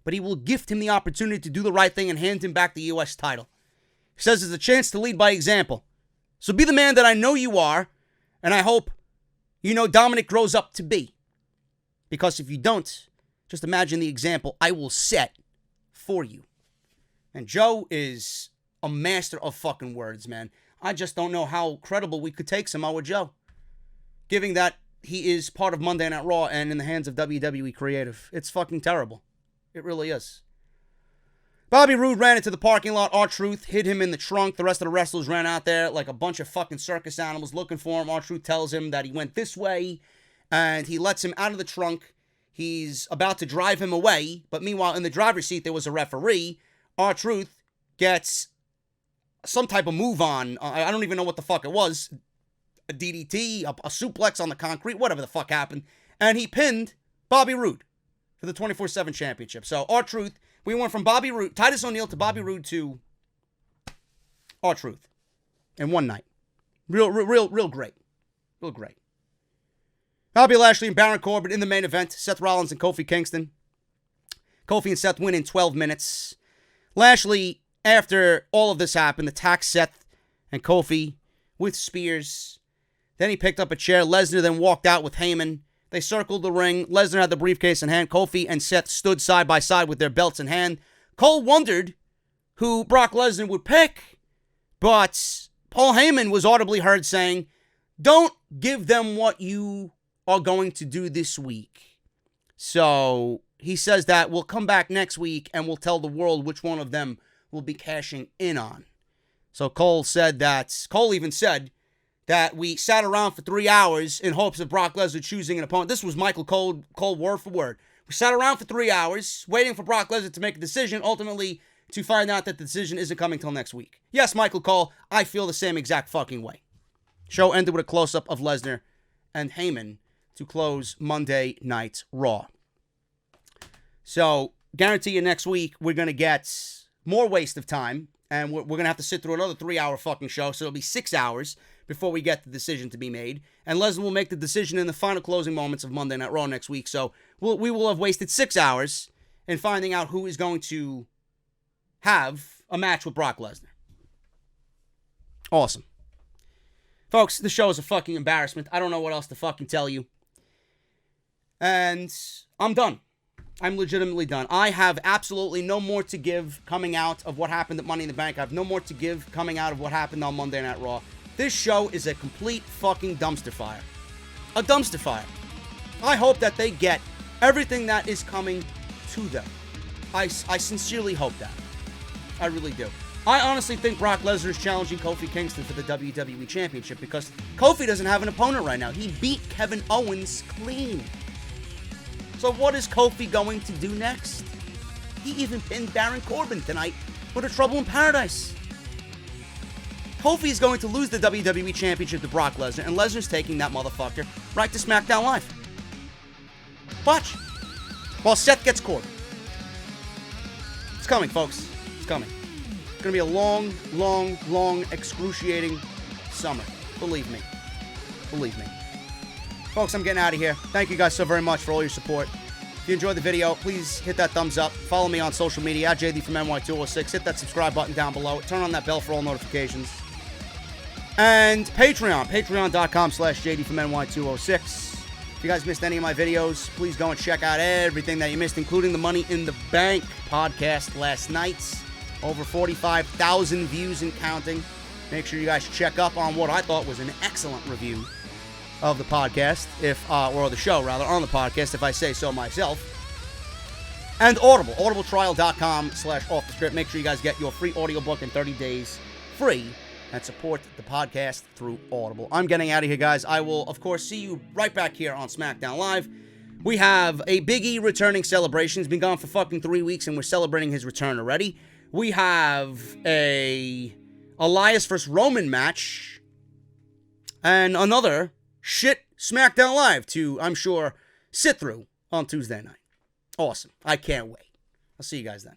[SPEAKER 1] but he will gift him the opportunity to do the right thing and hand him back the U.S. title. He says there's a chance to lead by example. So be the man that I know you are, and I hope Dominic grows up to be. Because if you don't, just imagine the example I will set for you. And Joe is a master of fucking words, man. I just don't know how credible we could take Samoa Joe. Given that he is part of Monday Night Raw and in the hands of WWE Creative. It's fucking terrible. It really is. Bobby Roode ran into the parking lot. R-Truth hid him in the trunk. The rest of the wrestlers ran out there like a bunch of fucking circus animals looking for him. R-Truth tells him that he went this way, and he lets him out of the trunk. He's about to drive him away, but meanwhile, in the driver's seat, there was a referee. R-Truth gets some type of move on. I don't even know what the fuck it was. A DDT, a suplex on the concrete, whatever the fuck happened. And he pinned Bobby Roode for the 24/7 championship. So R-Truth, we went from Bobby Roode, Titus O'Neil to Bobby Roode to R-Truth in one night. Real great. Real great. Bobby Lashley and Baron Corbin in the main event. Seth Rollins and Kofi Kingston. Kofi and Seth win in 12 minutes. Lashley, after all of this happened, attacked Seth and Kofi with spears. Then he picked up a chair. Lesnar then walked out with Heyman. They circled the ring. Lesnar had the briefcase in hand. Kofi and Seth stood side by side with their belts in hand. Cole wondered who Brock Lesnar would pick, but Paul Heyman was audibly heard saying, "Don't give them what you are going to do this week." So he says that we'll come back next week and we'll tell the world which one of them will be cashing in on. So Cole even said that we sat around for 3 hours in hopes of Brock Lesnar choosing an opponent. This was Michael Cole word for word. We sat around for 3 hours waiting for Brock Lesnar to make a decision, ultimately to find out that the decision isn't coming till next week. Yes, Michael Cole, I feel the same exact fucking way. Show ended with a close-up of Lesnar and Heyman to close Monday Night Raw. So, guarantee you next week we're going to get more waste of time, and we're going to have to sit through another 3-hour fucking show, so it'll be 6 hours before we get the decision to be made. And Lesnar will make the decision in the final closing moments of Monday Night Raw next week. So we will have wasted 6 hours in finding out who is going to have a match with Brock Lesnar. Awesome. Folks, the show is a fucking embarrassment. I don't know what else to fucking tell you. And I'm done. I'm legitimately done. I have absolutely no more to give coming out of what happened at Money in the Bank. I have no more to give coming out of what happened on Monday Night Raw. This show is a complete fucking dumpster fire. A dumpster fire. I hope that they get everything that is coming to them. I sincerely hope that. I really do. I honestly think Brock Lesnar is challenging Kofi Kingston for the WWE Championship because Kofi doesn't have an opponent right now. He beat Kevin Owens clean. So what is Kofi going to do next? He even pinned Baron Corbin tonight with a Trouble in Paradise. Kofi is going to lose the WWE Championship to Brock Lesnar, and Lesnar's taking that motherfucker right to SmackDown Live. Watch. While Seth gets Corbin. It's coming, folks. It's coming. It's going to be a long, long, long, excruciating summer. Believe me. Believe me. Folks, I'm getting out of here. Thank you guys so very much for all your support. If you enjoyed the video, please hit that thumbs up. Follow me on social media at JD from NY206. Hit that subscribe button down below. Turn on that bell for all notifications. And Patreon. Patreon.com/JD from NY206. If you guys missed any of my videos, please go and check out everything that you missed, including the Money in the Bank podcast last night. Over 45,000 views and counting. Make sure you guys check up on what I thought was an excellent review of the podcast, or the show, rather, on the podcast, if I say so myself. And Audible. audibletrial.com/offthescript. Make sure you guys get your free audiobook in 30 days free and support the podcast through Audible. I'm getting out of here, guys. I will, of course, see you right back here on SmackDown Live. We have a Big E returning celebration. He's been gone for fucking 3 weeks, and we're celebrating his return already. We have a Elias vs. Roman match. And another shit SmackDown Live to, I'm sure, sit through on Tuesday night. Awesome. I can't wait. I'll see you guys then.